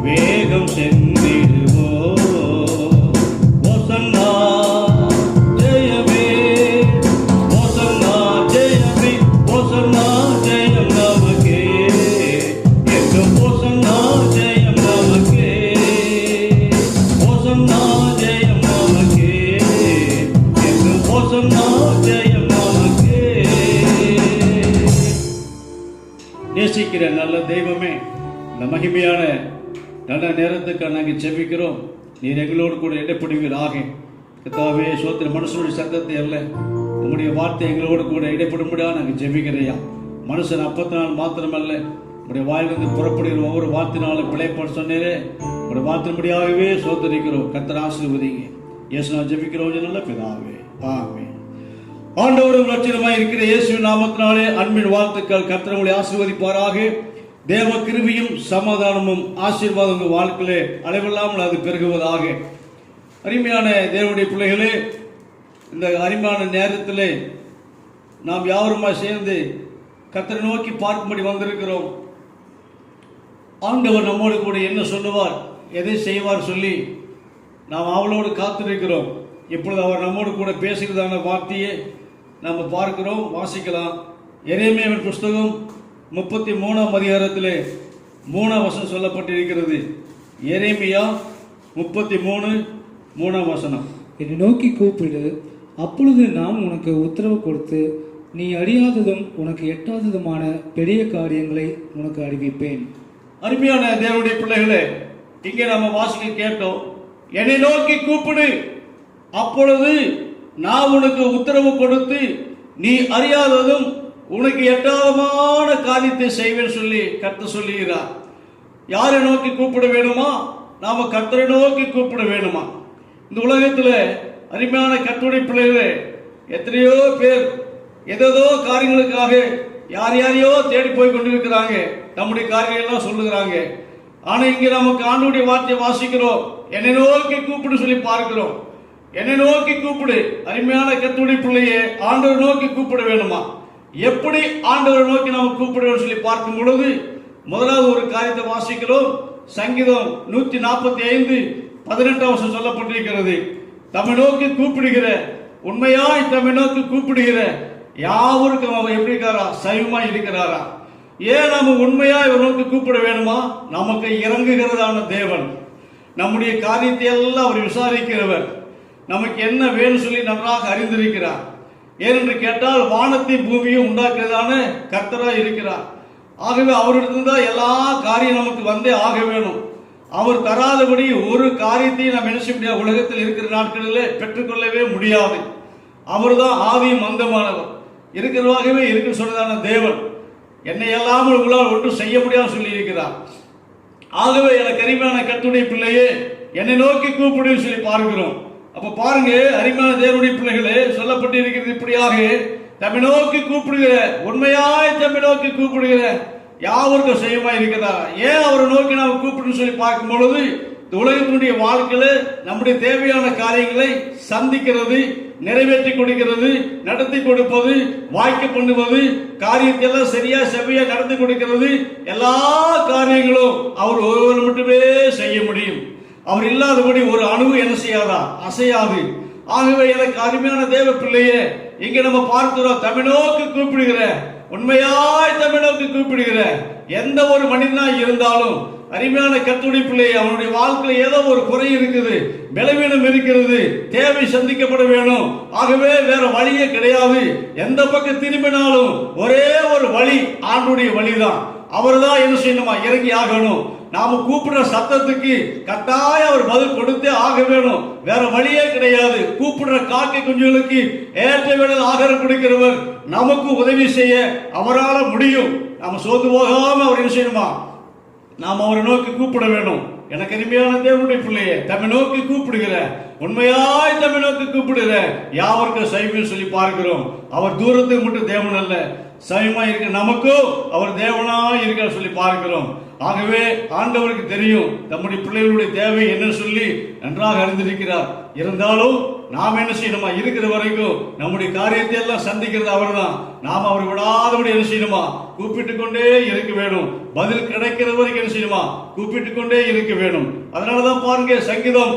வேகம் சென்றிடுவோம், ஓசன்னா ஜெயமே, ஓசன்னா ஜெயமே, ஓசன்னா ஜெயம் நமக்கே, எங்கும் ஓசன்னா ஜெயம் நமக்கே, ஓசன்னா ஜெயம் நமக்கே, எங்கும் ஓசன்னா ஜெயம் நமக்கே. நேசிக்கிற நல்ல தெய்வமே, இந்த மகிமையான நல்ல நேரத்துக்கு நாங்கள் ஜெபிக்கிறோம். நீர் எங்களோடு கூட இடைப்படுவீராக. கர்த்தாவே, சோத்திர மனுஷனுடைய சத்தத்தை அல்ல, உங்களுடைய வார்த்தை எங்களோடு கூட இடைப்படும்படியாக நாங்கள் ஜெபிக்கிறையா. மனுஷன் அப்பத்தினால் மாத்திரமல்ல, உங்களுடைய வாயிலிருந்து புறப்படுகிற ஒவ்வொரு வார்த்தையினாலும் பிழைப்பாடு சொன்னீரே, உங்களுடைய வார்த்தையின்படியாகவே சோதரிக்கிறோம். கர்த்தர் ஆசீர்வதிங்க. இயேசு நான் ஜெபிக்கிறோம் நல்ல பிதாவே, ஆமென். ஆண்டவரும் ரட்சகருமாய் இருக்கிற இயேசுவின் நாமத்தினாலே அன்பின் வாழ்த்துக்கள். கர்த்தர் உங்களை ஆசீர்வதிப்பாராக. தேவ கிருபையும் சமாதானமும் ஆசீர்வாதம் உங்கள் வாழ்க்கையிலே அளவில்லாமல் அது பெருகுவதாக. அருமையான தேவனுடைய பிள்ளைகளே, இந்த அருமையான நேரத்திலே நாம் யாவருமாய் சேர்ந்து கர்த்தரை நோக்கி பார்க்கும்படி வந்திருக்கிறோம். ஆண்டவர் நம்மோடு கூட என்ன சொல்லுவார், எதை செய்வார் சொல்லி நாம் அவளோடு காத்திருக்கிறோம். இப்பொழுது அவர் நம்மோடு கூட பேசுகிறதான வார்த்தையை நாம் பார்க்கிறோம், வாசிக்கலாம். எரேமியாவின் புஸ்தகம் 33ஆம் அதிகாரத்திலே 3ஆம் வசனம் சொல்லப்பட்டிருக்கிறது. எரேமியா 33 3ஆம் வசனம். என்னை நோக்கி கூப்பிடு, அப்பொழுது நான் உனக்கு உத்தரவு கொடுத்து நீ அறியாததும் உனக்கு எட்டாததுமான பெரிய காரியங்களை உனக்கு அறிவிப்பேன். அருமையான தேவனுடைய பிள்ளைகளே, இங்கே நம்ம வாசிக்க கேட்டோம், என்னை நோக்கி கூப்பிடு, அப்பொழுது நான் உனக்கு உத்தரவு கொடுத்து நீ அறியாததும் உனக்கு எட்டாதமான காரியத்தை செய்வேன் சொல்லி கர்த்தர் சொல்லுகிறார். யாரை நோக்கி கூப்பிட வேணுமா? நாம கர்த்தரை நோக்கி கூப்பிட வேணுமா? இந்த உலகத்தில் அருமையான கர்த்தருடைய பிள்ளைகளே, எத்தனையோ பேர் ஏதோ காரியங்களுக்காக யாரையோ தேடி போய் கொண்டிருக்கிறாங்க, நம்முடைய காரியங்கள்லாம் சொல்லுகிறாங்க. ஆனா இங்க நமக்கு ஆண்டவருடைய வார்த்தையை வாசிக்கிறோம், என்னை நோக்கி கூப்பிடு சொல்லி பார்க்கிறோம். என்னை நோக்கி கூப்பிடு. அருமையான கர்த்தருடைய பிள்ளையே, ஆண்டவரை நோக்கி கூப்பிட வேணுமா? எப்படி ஆண்டவரை நோக்கி நாம் கூப்பிடுவோம் சொல்லி பார்க்கும் பொழுது முதலாவது ஒரு காரியத்தை வாசிக்கிறோம். சங்கீதம் 145:18 சொல்லப்பட்டிருக்கிறது, தம்மை நோக்கி கூப்பிடுகிற, உண்மையாய் தம்மை நோக்கி கூப்பிடுகிற யாவருக்கும் அவர் எப்படி இருக்காரா? சைவமா இருக்கிறாரா? ஏன் நம்ம உண்மையா இவர் நோக்கி கூப்பிட வேணுமா? நமக்கு இறங்குகிறதான தேவன், நம்முடைய காரியத்தை எல்லாம் அவர் விசாரிக்கிறவர், நமக்கு என்ன வேணும் சொல்லி நன்றாக அறிந்திருக்கிறார். ஏனென்று கேட்டால் வானத்தை பூமியும் உண்டாக்குறதான கர்த்தரா இருக்கிறார். ஆகவே அவரிடத்துல தான் எல்லா காரியம் நமக்கு வந்தே ஆக வேணும். அவர் தராதபடி ஒரு காரியத்தையும் நாம் என்ன செய்ய முடியாது. உலகத்தில் இருக்கிற நாட்களில் பெற்றுக்கொள்ளவே முடியாது. அவர் தான் ஆவியும் மந்தமானவர், இருக்கிறவாகவே இருக்க சொன்னதான தேவன். என்னை எல்லாமல் உங்களால் ஒன்றும் செய்ய முடியாது சொல்லி இருக்கிறார். ஆகவே எனக்கு அருமையான கர்த்தருடைய பிள்ளையே, என்னை நோக்கி கூப்பிடு சொல்லி பார்க்கிறோம். அப்ப பாருங்க, அருமையான தேவனுடைய பிள்ளைகளே, சொல்லப்பட்டு இருக்கிறது இப்படியாக, தம்மை நோக்கி கூப்பிடுகிற, உண்மையாய் தம்மை நோக்கி கூப்பிடுகிற யாவருக்கும் செய்யமா இருக்கிறதா? ஏன் அவரை நோக்கி நாம் கூப்பிடுன்னு சொல்லி பார்க்கும் பொழுது இந்த உலகத்தினுடைய வாழ்க்கையில நம்முடைய தேவையான காரியங்களை சந்திக்கிறது, நிறைவேற்றி கொடுக்கிறது, நடத்தி கொடுப்பது, வாய்க்க பண்ணுவது, காரியத்தை எல்லாம் சரியா செவ்வையா நடத்தி கொடுக்கிறது, எல்லா காரியங்களும் அவர் ஒருவர் மட்டுமே செய்ய முடியும். அவர் இல்லாதபடி ஒரு அணுவு என்ன செய்யாதா? அசையாது. ஆகவே எனக்கு அருமையான தேவ பிள்ளையே, இங்க நம்ம பார்க்கிறோம், தம்மை நோக்கி கூப்பிடுகிற, உண்மையாய் தம்மை நோக்கி கூப்பிடுகிற எந்த ஒரு மனிதனா இருந்தாலும், அருமையான கர்த்தருடைய பிள்ளை, அவனுடைய வாழ்க்கையில் ஏதோ ஒரு குறை இருக்குது, பலவீனம் இருக்கிறது, தேவை சந்திக்கப்பட வேணும். ஆகவே வேற வழியே கிடையாது. எந்த பக்கம் திரும்பினாலும் ஒரே ஒரு வழி, ஆண்டுடைய வழிதான். அவர் தான் என்ன செய்யணுமா? இறங்கி ஆகணும். நாம கூப்பிடுற சத்தத்துக்கு கட்டாயம் அவர் பதில் கொடுத்தே ஆக வேணும். வேற வழியே கிடையாது. கூப்பிடுற காக்கை குஞ்சுகளுக்கு ஏற்ற வேளையில் ஆகாரம் கொடுக்கிறவர், நமக்கு உதவி செய்ய அவரால் முடியும். நாம சோர்ந்து போகாம அவர் என்ன செய்யணுமா? நாம் அவரை நோக்கி கூப்பிட வேணும். எனக்கு அருமையான தேவனுடைய பிள்ளையே, தம்மை நோக்கி கூப்பிடுகிற, உண்மையாய் தம்மை நோக்கி கூப்பிடுகிற யாவருக்கும் சைவம் சொல்லி பார்க்கிறோம். அவர் தூரத்துக்கு மட்டும் தேவன் அல்ல, சைவமா இருக்க நமக்கும் அவர் தேவனா இருக்க சொல்லி பார்க்கிறோம். ஆகவே ஆண்டவருக்கு தெரியும் நம்முடைய பிள்ளைகளுடைய தேவை என்ன சொல்லி நன்றாக அறிந்திருக்கிறார். இருந்தாலும் நாம் என்ன செய்யணுமா? இருக்கிற வரைக்கும் நம்முடைய காரியத்தை எல்லாம் சந்திக்கிறது அவர் தான். நாம் அவர் விடாதபடி என்ன செய்யணுமா? கூப்பிட்டு கொண்டே இருக்க வேணும். பதில் கிடைக்கிற வரைக்கும் என்ன செய்யணுமா? கூப்பிட்டு கொண்டே இருக்க வேணும். அதனாலதான் பாருங்க, சங்கீதம்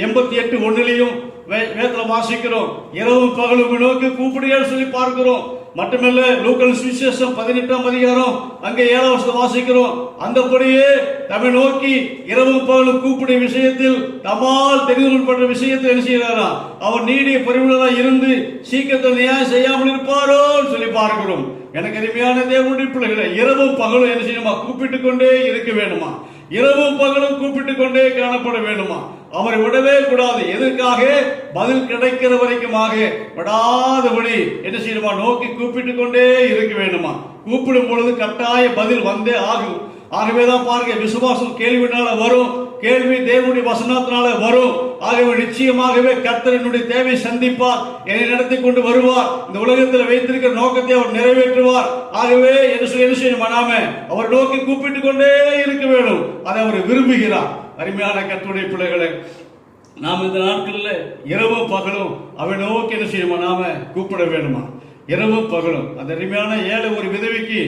88:1 வேதத்துல வாசிக்கிறோம், இரவும் பகலும் நோக்கி கூப்பிடுன்னு சொல்லி பார்க்கிறோம். மட்டுமல்ல, லூக்கல் சுவிசேஷம் 18ஆம் அதிகாரம் அங்கே 7 வாசிக்கிறோம். அந்தபடியே தம்மை நோக்கி இரவும் பகலும் கூப்பிடும் விஷயத்தில், தம்மால் தெரிந்து கொள்ளப்பட்ட விஷயத்தில் என்ன செய்கிறாரா? அவர் நீடிய பரிவுள்ளதாக இருந்து சீக்கிரத்தில் நியாயம் செய்யாமல் இருப்பாரோ சொல்லி பார்க்கிறோம். எனக்கு அருமையான தேவனுடைய பிள்ளைகளை, இரவும் பகலும் என்ன செய்யணுமா? கூப்பிட்டு கொண்டே இருக்க வேணுமா? இரவும் பகலும் கூப்பிட்டு கொண்டே காணப்பட வேண்டுமா? அவரை விடவே கூடாது. எதற்காக? பதில் கிடைக்கிற வரைக்குமாக விடாதபடி என்ன செய்யணுமா? நோக்கி கூப்பிட்டு கொண்டே இருக்க வேண்டுமா? கூப்பிடும் பொழுது கட்டாய பதில் வந்தே ஆகும். ஆகவேதான் பாருங்க, விசுவாசம் கேள்வினால வரும், கேள்வி தேவனுடைய வசனத்தினால வரும். ஆகவே நிச்சயமாகவே கர்த்தர் என்னுடைய தேவை சந்திப்பார், என்னை நடத்தி கொண்டு வருவார், இந்த உலகத்தில் வைத்திருக்கிற நோக்கத்தை அவர் நிறைவேற்றுவார். ஆகவே என்ன செய்யணுமா? நாம அவர் நோக்கி கூப்பிட்டு கொண்டே இருக்க வேண்டும். அதை அவர் விரும்புகிறார். அருமையான கர்த்தருடைய பிள்ளைகளை, நாம் இந்த நாட்களில் இரவும் பகலும் அவரை நோக்கி என்ன செய்யணுமா? நாம கூப்பிட வேண்டுமா? இரவும் பகலும். அந்த அருமையான ஏழை ஒரு விதவைக்கு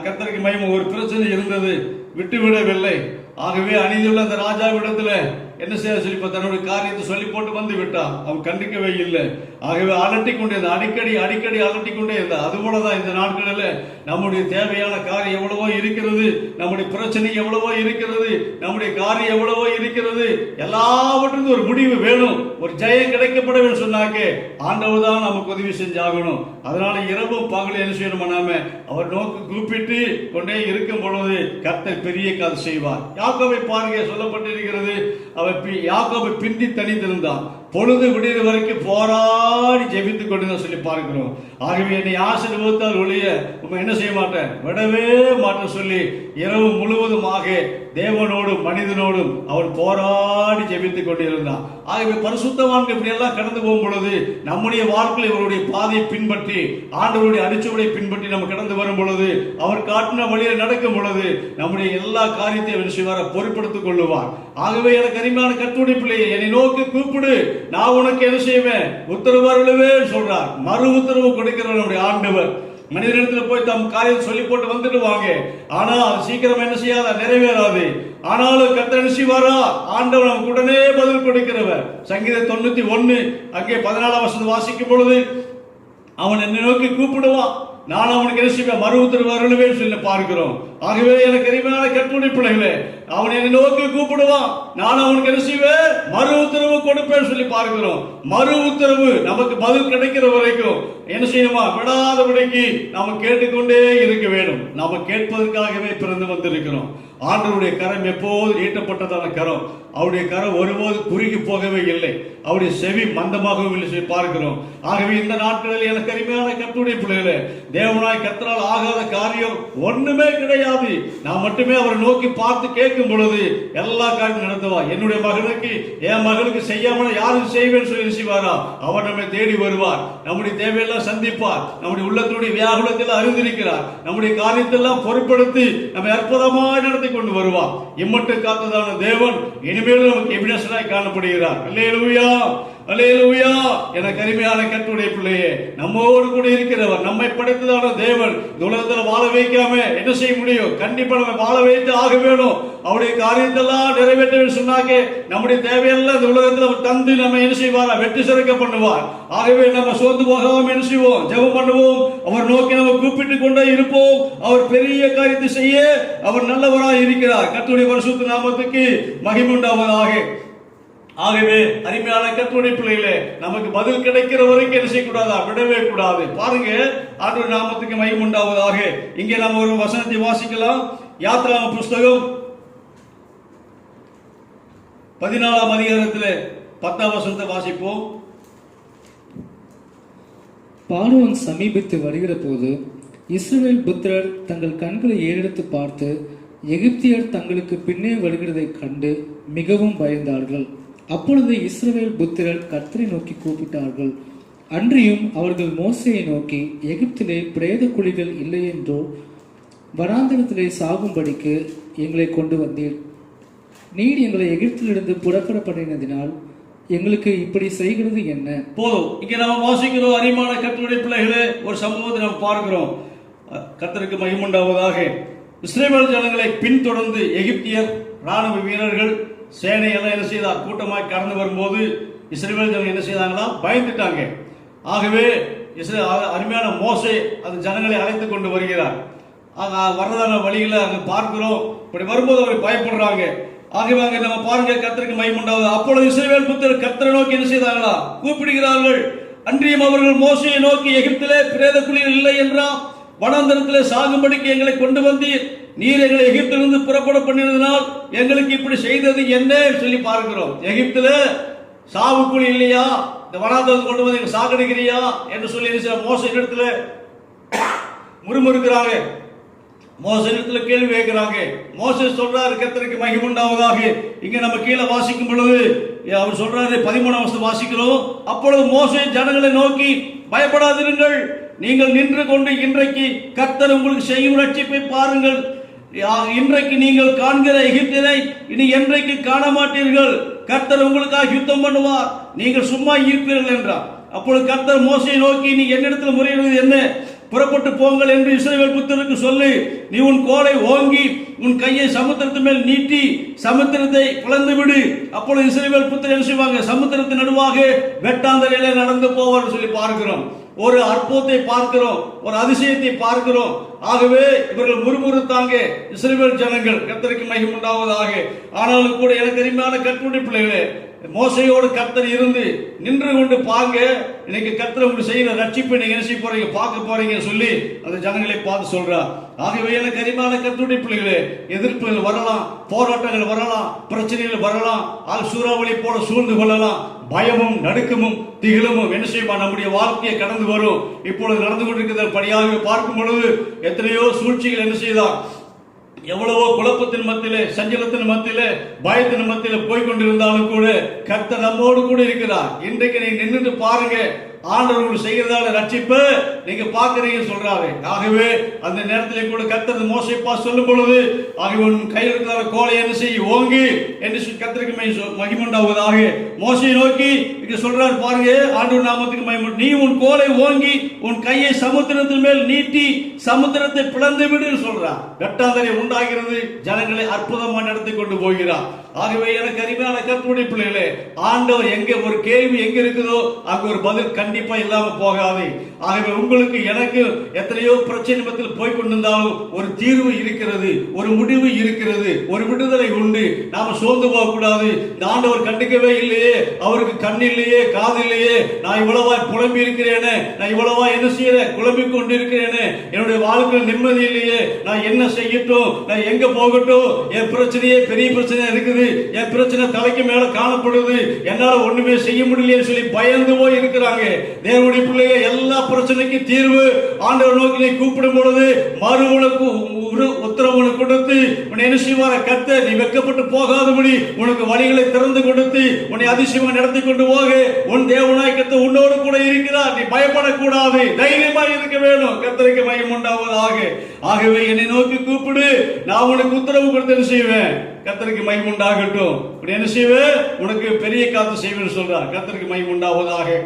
கர்த்தருக்கு மகிமை, ஒரு பிரச்சனை இருந்தது, விட்டுவிடவில்லை. ஆகவே அநீதியுள்ள அந்த ராஜாவிடத்துல என்ன செய்ய சொல்லி தன்னுடைய காரியத்தை சொல்லி போட்டு வந்து விட்டான். அவன் கண்டுக்கவே இல்லை. ஆகவே அலட்டிக் கொண்டே இருந்தான், அடிக்கடி அலட்டிக் கொண்டே இருந்தான். அதுபோலதான் இந்த நாட்களில் நம்முடைய தேவையான காரியம் எவ்வளவோ இருக்கிறது, நம்முடைய பிரச்சனை எவ்வளவோ இருக்கிறது, நம்முடைய காரியம் எவ்வளவோ இருக்கிறது. எல்லாவற்றுக்கும் ஒரு முடிவு வேணும், ஒரு ஜெயம் கிடைக்கப்பட வேண்டும் சொன்னாக்க ஆண்டவர் தான் நமக்கு உதவி செஞ்சாகணும். அதனால இரவும் பகலும் என்ன செய்யணும், நாம அவர் நோக்கி கூப்பிட்டு கொண்டே இருக்கும் பொழுது கர்த்தர் பெரிய காரியம் செய்வார். யாக்கோபை பாருங்க, சொல்லப்பட்டிருக்கிறது, யாக்கோபு பிந்தி தனித்திருந்தான், பொழுது விடுகிற வரைக்கும் போராடி ஜெபித்துக் கொண்டு சொல்லி பார்க்கிறோம். ஆகவே என்னை ஆசீர்வதித்தால் ஒழிய உண்மை என்ன செய்ய மாட்டேன், விடவே மாட்டேன் சொல்லி இரவு முழுவதுமாக தேவனோடும் மனிதனோடும் அவன் போராடி ஜெபித்துக் கொண்டிருந்தான். ஆகவே பரிசுத்தவான்கள் இப்படி எல்லாம் கடந்து போகும் பொழுது நம்முடைய வாழ்க்கையில் இவருடைய பாதையை பின்பற்றி ஆண்டவருடைய அடிச்சுவடை பின்பற்றி நம்ம கடந்து வரும் பொழுது, அவர் காட்டின வழியில் நடக்கும் பொழுது நம்முடைய எல்லா காரியத்தையும் பொறுப்படுத்திக் கொள்ளுவார். ஆகவே எனக்கு அருமையான கர்த்தருடைய பிள்ளையை, என்னை நோக்கி கூப்பிடு, நான் உனக்கு என்ன செய்வேன், உத்தரவு அருளுவேன் சொல்றார். மறு உத்தரவு கொடுக்கிறவர் நம்முடைய ஆண்டவர். மனிதனிடத்தில் போய் தம் காரியத்தை சொல்லி போட்டு வந்துடுவாங்க, ஆனால் அது சீக்கிரம் என்ன செய்யாத, நிறைவேறாது. ஆனாலும் கர்த்தர் என்ன செய்வாரா, ஆண்டவர் நமக்கு உடனே பதில் கொடுக்கிறவர். சங்கீதம் 91 அங்கே 14 வசனம் வாசிக்கும் பொழுது, அவன் என்னை நோக்கி கூப்பிடுவான், நான் அவனுக்கு என்ன செய்வேன், மறு உத்தரவு அருளுவேன் சொல்லி பார்க்கிறோம். ஆகவே எனக்கு அருமையான கர்த்தருடைய பிள்ளைகளே, அவன் என்னை நோக்கி கூப்பிடுவான், நான் அவனுக்கு என்ன செய்வேன், மறு உத்தரவு கொடுப்பேன் சொல்லி பார்க்கிறோம். மறு உத்தரவு நமக்கு பதில் கிடைக்கிற வரைக்கும் என்ன செய்யணுமா, விடாதபடிக்கு நாம கேட்டுக்கொண்டே இருக்க வேண்டும். நாம கேட்பதற்காகவே பிறந்து வந்திருக்கிறோம். ஆண்டவருடைய கரம் எப்போது நீட்டப்பட்டதான கரம், அவருடைய கரம் ஒருபோது குறுகி போகவே இல்லை, அவருடைய செவி மந்தமாகவும் இல்லை சொல்லி பார்க்கிறோம். ஆகவே இந்த நாட்களில் எனக்கு அருமையான கர்த்தருடைய பிள்ளைகளே, தேவனாய் கர்த்தரால் ஆகாத காரியம் ஒண்ணுமே கிடையாது. நான் மட்டுமே அவரை நோக்கி பார்த்து கேட்கும் பொழுது எல்லா காரியம் நடத்துவா. என்னுடைய மகனுக்கு, என் மகளுக்கு செய்யாமல் யாருக்கு செய்வேன் சொல்லி செய்வாரா, அவர் நம்மை தேடி வருவார், நம்முடைய தேவையெல்லாம் சந்திப்பார், நம்முடைய உள்ளத்தினுடைய வியாகுலத்தில் அறிந்திருக்கிறார், நம்முடைய காரியத்தெல்லாம் பொறுப்படுத்தி நம்மை அற்புதமாக நடத்தி கொண்டு வருவார். இம்மட்டு காத்ததான தேவன் இனிமேலும் நமக்கு எவிடன்ஸாய் காணப்படுகிறார். அல்லேலூயா, அல்லேலூயா. எனக்கு அருமையான கர்த்தருடைய பிள்ளையே, நம்மோடு கூட இருக்கிறவர், நம்மை படைத்ததான தேவன் இந்த உலகத்தில் வாழ வைக்காம என்ன செய்ய முடியும், கண்டிப்பா நம்ம வாழ வைத்து ஆக வேணும். அவருடைய காரியத்தெல்லாம் நிறைவேற்ற சொன்னாக்க நம்முடைய தேவையெல்லாம் இந்த உலகத்தில் அவர் தந்து நம்ம என்ன செய்வாரா, வெற்றி சிறக்க பண்ணுவார். ஆகவே நம்ம சோர்ந்து போகாம என்ன செய்வோம், ஜெபம் பண்ணுவோம், அவர் நோக்கி நம்ம கூப்பிட்டு கொண்டே இருப்போம். அவர் பெரிய காரியத்தை செய்ய அவர் நல்லவராக இருக்கிறார். கர்த்தருடைய பரிசுத்த நாமத்துக்கு மகிமை உண்டாவதாக. ஆகவே அருமையான கர்த்தருடைய பிள்ளைகளே, நமக்கு பதில் கிடைக்கிற வரைக்கும் என்ன செய்யக்கூடாதா, விடவே கூடாது. பாருங்க, ஆண்டவருடைய நாமத்துக்கு மகிமை உண்டாவதாக. இங்கே நம்ம ஒரு வசனத்தை வாசிக்கலாம். யாத்திராகம புஸ்தகம் 14ஆம் அதிகாரத்தில் 10ஆம் வசனத்தை வாசிப்போம். பார்வோன் சமீபித்து வருகிற போது இஸ்ரவேல் புத்திரர் தங்கள் கண்களை ஏறெடுத்து பார்த்து எகிப்தியர் தங்களுக்கு பின்னே வருகிறதை கண்டு மிகவும் பயந்தார்கள். அப்பொழுது இஸ்ரவேல் புத்திரர் கர்த்தரை நோக்கி கூப்பிட்டார்கள். அன்றியும் அவர்கள் மோசேயை நோக்கி, எகிப்திலே பிரேத குழிகள் இல்லை என்றோ, வனாந்தரத்திலே சாகும்படிக்கு எங்களை கொண்டு வந்தீர். நீர் எங்களை எகிப்திலிருந்து புறப்பட பண்ணினதினால் எங்களுக்கு இப்படி செய்கிறது என்ன? போதும். இங்க நம்ம வாசிக்கிறோம், அருமையான கர்த்தருடைய பிள்ளைகளே, ஒரு சம்பவத்தை நாம் பார்க்கிறோம். கர்த்தருக்கு மகிமை உண்டாவதாக. இஸ்ரவேல் ஜனங்களை பின்தொடர்ந்து எகிப்தியர் ராணுவ வீரர்கள் சேனை எல்லாம் என்ன செய்தார், கூட்டமாக கடந்து வரும்போது இஸ்ரவேல் ஜனங்கள் என்ன செய்தாங்களா, பயந்துட்டாங்க. ஆகவே அருமையான மோசே அந்த ஜனங்களை அழைத்து கொண்டு வருகிறார். வரதான வழியில அங்க பார்க்கிறோம், இப்படி வரும்போது அவர் பயப்படுறாங்க. ஆகவே அங்க நம்ம பாருங்க, கர்த்தருக்கு மகிமை உண்டாவது. அப்பொழுது இஸ்ரவேல் புத்திரர் கர்த்தரை நோக்கி என்ன செய்தாங்களா, கூப்பிடுகிறார்கள். அன்றியும் அவர்கள் மோசேயை நோக்கி, எகிப்திலே பிரேத குழிகள் இல்லை என்றா, வனாந்தரத்திலே சாகும்படிக்கு எங்களை கொண்டு வந்தீர். நீர் எங்களை எகிப்திலிருந்து புறப்பட பண்ணினதினால் எங்களுக்கு இப்படி செய்தது என்ன சொல்லி பார்க்கிறோம். எகிப்தில சாவு குழி இல்லையா, இந்த வனாந்தரத்தை கொண்டு வந்து சாகடிக்கிறியா என்று சொல்லி மோசே இடத்துல முறுமுறுக்கிறாங்க. மோசே இடத்துல கேள்வி கேட்கிறாங்க. மோசே சொல்றாரு, கர்த்தருக்கு மகிமை உண்டாவதாக. இங்க நம்ம கீழே வாசிக்கும் பொழுது அவர் சொல்றாரு, 13ஆம் வசனம் வாசிக்கிறோம். அப்பொழுது மோசே ஜனங்களை நோக்கி, பயப்படாதிருங்கள், நீங்கள் நின்று கொண்டு இன்றைக்கு கர்த்தர் உங்களுக்கு செய்யும் ரட்சிப்பை பாருங்கள். இன்றைக்கு நீங்கள் காண்கிற எகிப்தியரை இனி என்றைக்கு காண மாட்டீர்கள். கர்த்தர் உங்களுக்காக யுத்தம் பண்ணுவார், நீங்கள் சும்மா இருப்பீர்கள் என்றார். அப்பொழுது கர்த்தர் மோசேயை நோக்கி, நீ என்னிடத்தில் முறையிடுவது என்ன? புறப்பட்டு போங்கள் என்று இஸ்ரவேல் புத்திரருக்கு சொல்லு. நீ உன் கோலை ஓங்கி உன் கையை சமுத்திரத்து மேல் நீட்டி சமுத்திரத்தை பிளந்து விடு. அப்பொழுது இஸ்ரவேல் புத்திரர் என்ன செய்வாங்க? சமுத்திரத்தின் நடுவாக வெட்டாந்தரையில நடந்து போவார் சொல்லி பார்க்கிறோம். ஒரு அற்புதத்தை பார்க்கிறோம், ஒரு அதிசயத்தை பார்க்கிறோம். ஆகவே இவர்கள் முறுமுறுத்தாங்க இஸ்ரவேல் ஜனங்கள். கர்த்தருக்கு மகிமை உண்டாவதாக. ஆனாலும் கூட எனக்கு அருமையான கர்த்தருடைய பிள்ளைகளே, மோசையோடு கர்த்தர் இருந்து நின்று கொண்டு பாங்க, இன்னைக்கு கர்த்தர் உங்களுக்கு செய்யற ரட்சிப்பை நீங்க என்ன செய்ய போறீங்க, பார்க்க போறீங்க சொல்லி அந்த ஜனங்களை பார்த்து சொல்றார். ஆகவே எனக்கு அருமையான கர்த்தருடைய பிள்ளைகளே, எதிர்ப்புகள் வரலாம், போராட்டங்கள் வரலாம், பிரச்சனைகள் வரலாம், சூறாவளி போல சூழ்ந்து கொள்ளலாம். பயமும் நடுக்கமும் திகிலமும் என்ன செய்யுமா நம்முடைய வாழ்க்கையை கடந்து வரும். இப்பொழுது நடந்து கொண்டிருக்கிற படியாக பார்க்கும் பொழுது எத்தனையோ சூழ்ச்சிகள் என்ன செய்தார், எவ்வளவோ குழப்பத்தின் மத்தியிலே, சஞ்சலத்தின் மத்தியிலே, பயத்தின் மத்தியிலே போய்கொண்டிருந்தாலும் கூட கர்த்தர் நம்மோடு கூட இருக்கிறார். இன்றைக்கு நீங்க நின்றுட்டு பாருங்க, ஆண்டவர் செய்கிறதால ரட்சிப்பு நீங்க பாக்குறீங்க சொல்றாரு. ஆகவே அந்த நேரத்திலே கூட கர்த்தர் மோசே பார்த்து சொல்லும் பொழுது, ஆகவே உன் கையில் இருக்கிற கோலை என்ன செய்ய ஓங்கி என்று கர்த்தருக்கு மகிமை உண்டாவதாக மோசையை நோக்கி இங்க சொல்றாரு பாருங்க, ஆண்டவர் நாமத்துக்கு மகிமை. நீ உன் கோலை ஓங்கி உன் கையை சமுத்திரத்தின் மேல் நீட்டி சமுத்திரத்தை பிளந்து விடு சொல்றார். வெட்டாந்தரை உண்டாகிறது, ஜனங்களை அற்புதமா நடத்தி கொண்டு போகிறார். ஆகவே எனக்கு அருமையான கர்த்தருடைய பிள்ளைகளே, ஆண்டவர் எங்க ஒரு கேள்வி எங்க இருக்குதோ அங்க ஒரு பதில் கண்டிப்பா இல்லாம போகாது. ஆகவே உங்களுக்கு எனக்கு எத்தனையோ பிரச்சனை மத்தியில் போய் கொண்டிருந்தாலும் ஒரு தீர்வு இருக்கிறது, ஒரு முடிவு இருக்கிறது, ஒரு விடுதலை உண்டு. நாம சோர்ந்து போக கூடாது. இந்த ஆண்டவர் கண்டுக்கவே இல்லையே, அவருக்கு கண் இல்லையே, காது இல்லையே, நான் இவ்வளவா புலம்பி இருக்கிறேனே, நான் இவ்வளவா என்ன செய்யறேன், குழம்பிக் கொண்டு இருக்கிறேனே, என்னுடைய வாழ்க்கையில் நிம்மதி இல்லையே, நான் என்ன செய்யட்டும், நான் எங்க போகட்டும், என் பிரச்சனையே பெரிய பிரச்சனை இருக்குது, என் பிரச்சனை தலைக்கு மேல காணப்படுது, என்னால ஒண்ணுமே செய்ய முடியலையே சொல்லி பயந்து போய் இருக்கிறாங்க. தேவனுடைய பிள்ளைகள் எல்லா பிரச்சனைக்கு தீர்வு ஆண்டவர் நோக்கி கூப்பிடும் பொழுது மறு உனக்கு உத்தரவு கொடுத்து உன்னை என்ன செய்வார கத்த, நீ வெட்கப்பட்டு போகாதபடி உனக்கு வழிகளை திறந்து கொடுத்து உன்னை அதிசயமா நடத்தி கொண்டு போக உன் தேவனாய் கத்த உன்னோடு கூட இருக்கிறார். நீ பயப்படக்கூடாது, தைரியமா இருக்க வேணும். கர்த்தருக்கு மகிமை உண்டாவதாக. ஆகவே என்னை நோக்கி கூப்பிடு, நான் உனக்கு உத்தரவு கொடுத்து என்ன செய்வேன், கர்த்தருக்கு மகிமை உண்டாகட்டும். என்ன செய்வேன், உனக்கு பெரிய காத்து செய்வேன் சொல்றார். கர்த்தருக்கு மகிமை உண்டாவதாக.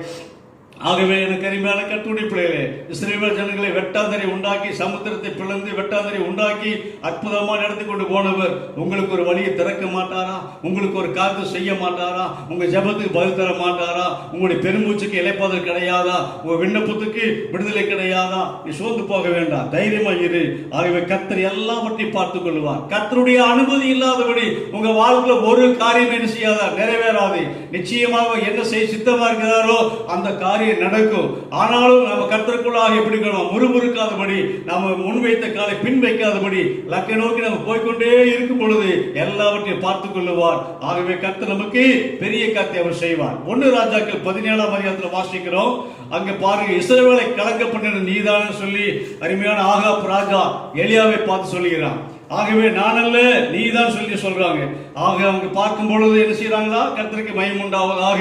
ஆகவே எனக்கு அருமையான கர்த்தருடைய பிள்ளைகளே, இஸ்ரவேல் ஜனங்களை வெட்டாந்தரை உண்டாக்கி சமுத்திரத்தை பிளந்து வெட்டாந்தரை உண்டாக்கி அற்புதமா நடத்தி கொண்டு போனவர் உங்களுக்கு ஒரு வழியை திறக்க மாட்டாரா? உங்களுக்கு ஒரு காத்து செய்ய மாட்டாரா? உங்க ஜெபத்துக்கு பதில் தர மாட்டாரா? உங்களுடைய பெருமூச்சுக்கு இளைப்பாதல் கிடையாதா? உங்க விண்ணப்பத்துக்கு விடுதலை கிடையாதா? நீ சோர்ந்து போக வேண்டாம், தைரியமா இரு. ஆகவே கர்த்தர் எல்லாவற்றையும் பார்த்துக் கொள்வார். கர்த்தருடைய அனுமதி இல்லாதபடி உங்க வாழ்க்கையில ஒரு காரியம் என்ன செய்யாதா, நிறைவேறாது. நிச்சயமாக என்ன செய்ய சித்தமா இருக்கிறாரோ அந்த காரியம் நடக்கும். ஆனாலும் நம்ம கர்த்தருக்குள்ளாக எப்படி முறுமுறுக்காதபடி, நாம முன்வைத்த காலை பின் வைக்காதபடி லக்கை நோக்கி நம்ம போய்கொண்டே இருக்கும் பொழுது எல்லாவற்றையும் பார்த்துக் கொள்ளுவார். ஆகவே கர்த்தர் நமக்கு பெரிய காரியத்தை அவர் செய்வார். 1 ராஜாக்கள் 17ஆம் அதிகாரத்தில் வாசிக்கிறோம். அங்க பாருங்க, இஸ்ரவேலை கலங்க பண்ணின நீதான சொல்லி அருமையான ஆகாப் ராஜா எலியாவை பார்த்து சொல்லுகிறான். ஆகவே நான் அல்ல நீதான் சொல்லி சொல்றாங்க. ஆக அவங்க பார்க்கும் பொழுது என்ன செய்யறாங்களா, கர்த்தருக்கு மகிமை உண்டாவதாக.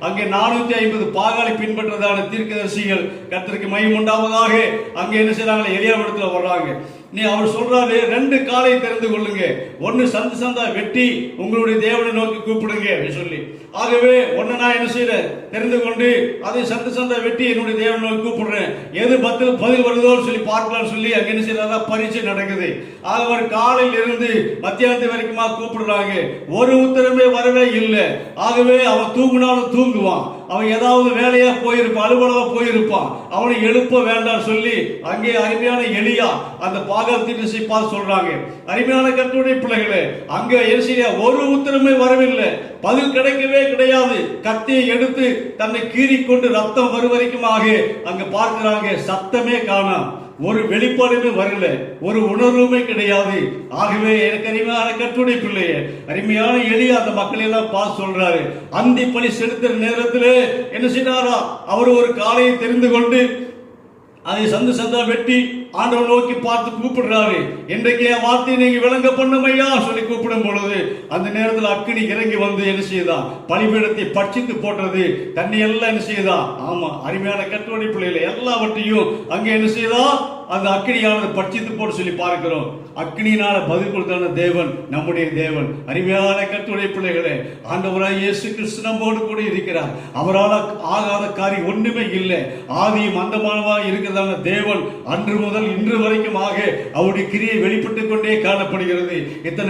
அங்கே 450 பாகாலை பின்பற்றதான தீர்க்கதரிசிகள் கர்த்தருக்கு மகிமை உண்டாவதாக அங்கே என்ன செய்யறாங்க, எலியாவிடத்துல வர்றாங்க. நீ அவர் சொல்றாரு, 2 காலை தெரிந்து கொள்ளுங்க, ஒன்னு சந்து சந்தா வெட்டி உங்களுடைய தேவனை நோக்கி கூப்பிடுங்க சொல்லி. ஆகவே ஒன்னு நான் என்ன செய்யறேன், தெரிந்து கொண்டு அதை சந்து சந்தா வெட்டி என்னுடைய தேவனை நோக்கி கூப்பிடுறேன். எது பதில் வருதோ சொல்லி பார்க்கலாம் சொல்லி அங்க என்ன செய்யறதா பரீட்சை நடக்குது. ஆக அவர் காலையில் இருந்து மத்தியானத்து வரைக்குமா கூப்பிடுறாங்க, ஒரு உத்தரமே வரவே இல்லை. ஆகவே அவன் தூங்கினாலும் தூங்குவான், அவன் ஏதாவது வேலையா போயிருப்பான், அலுவலகா போயிருப்பான், அவனை எழுப்ப வேண்டாம் சொல்லி அங்கே அருமையான எலியா அந்த பாகால் தீர்க்கதரிசி பார்த்து சொல்றாங்க. அருமையான கர்த்தருடைய பிள்ளைகளே, அங்க எலியா ஒரு உத்தரமே வரவில்லை, பதில் கிடைக்கவே கிடையாது. கத்தியை எடுத்து தன்னை கீறிக்கொண்டு ரத்தம் வருவரைக்குமாக அங்க பார்க்கிறாங்க, சத்தமே காணோம், ஒரு வெளிப்பாடுமே வரல, ஒரு உணர்வுமே கிடையாது. ஆகவே எனக்கு அருமையான கர்த்தருடைய பிள்ளையே, அருமையான எலியா அந்த மக்களை எல்லாம் பார்த்து சொல்றாரு. அந்தி பலி செலுத்துற நேரத்தில் என்ன செய்யறாரா, அவர் ஒரு காலையை தெரிந்து கொண்டு அதை சந்து சந்தா வெட்டி ஆண்டவர் நோக்கி பார்த்து கூப்பிடுறாரு. இன்றைக்கு என் வார்த்தையை நீங்க விளங்க பண்ணுமையா சொல்லி கூப்பிடும் பொழுது அந்த நேரத்தில் அக்கினி இறங்கி வந்து என்ன செய்யுதா, பலிபீடத்தை பட்சித்து போட்டது, தண்ணி எல்லாம் என்ன செய்யுதா. ஆமா, அருமையான கர்த்தருடைய பிள்ளைகளை எல்லாவற்றையும் அங்கே என்ன செய்யுதா, அந்த அக்கினியானது பட்சித்து போட்டு சொல்லி பார்க்கிறோம். அக்கினியினால பதில் கொடுத்தான தேவன் நம்முடைய தேவன். அருமையான கர்த்தருடைய பிள்ளைகளே, ஆண்டவராய் இயேசு கிறிஸ்து நம்மோடு கூட இருக்கிறார். அவரால் ஆகாத காரியம் ஒன்றுமே இல்லை. ஆதியும் அந்தமானமாக இருக்கிறதான தேவன் அன்று முதல் இன்று வரைக்கும் அவருடைய கிரியை வெளிப்பட்டுக் கொண்டே காணப்படுகிறது.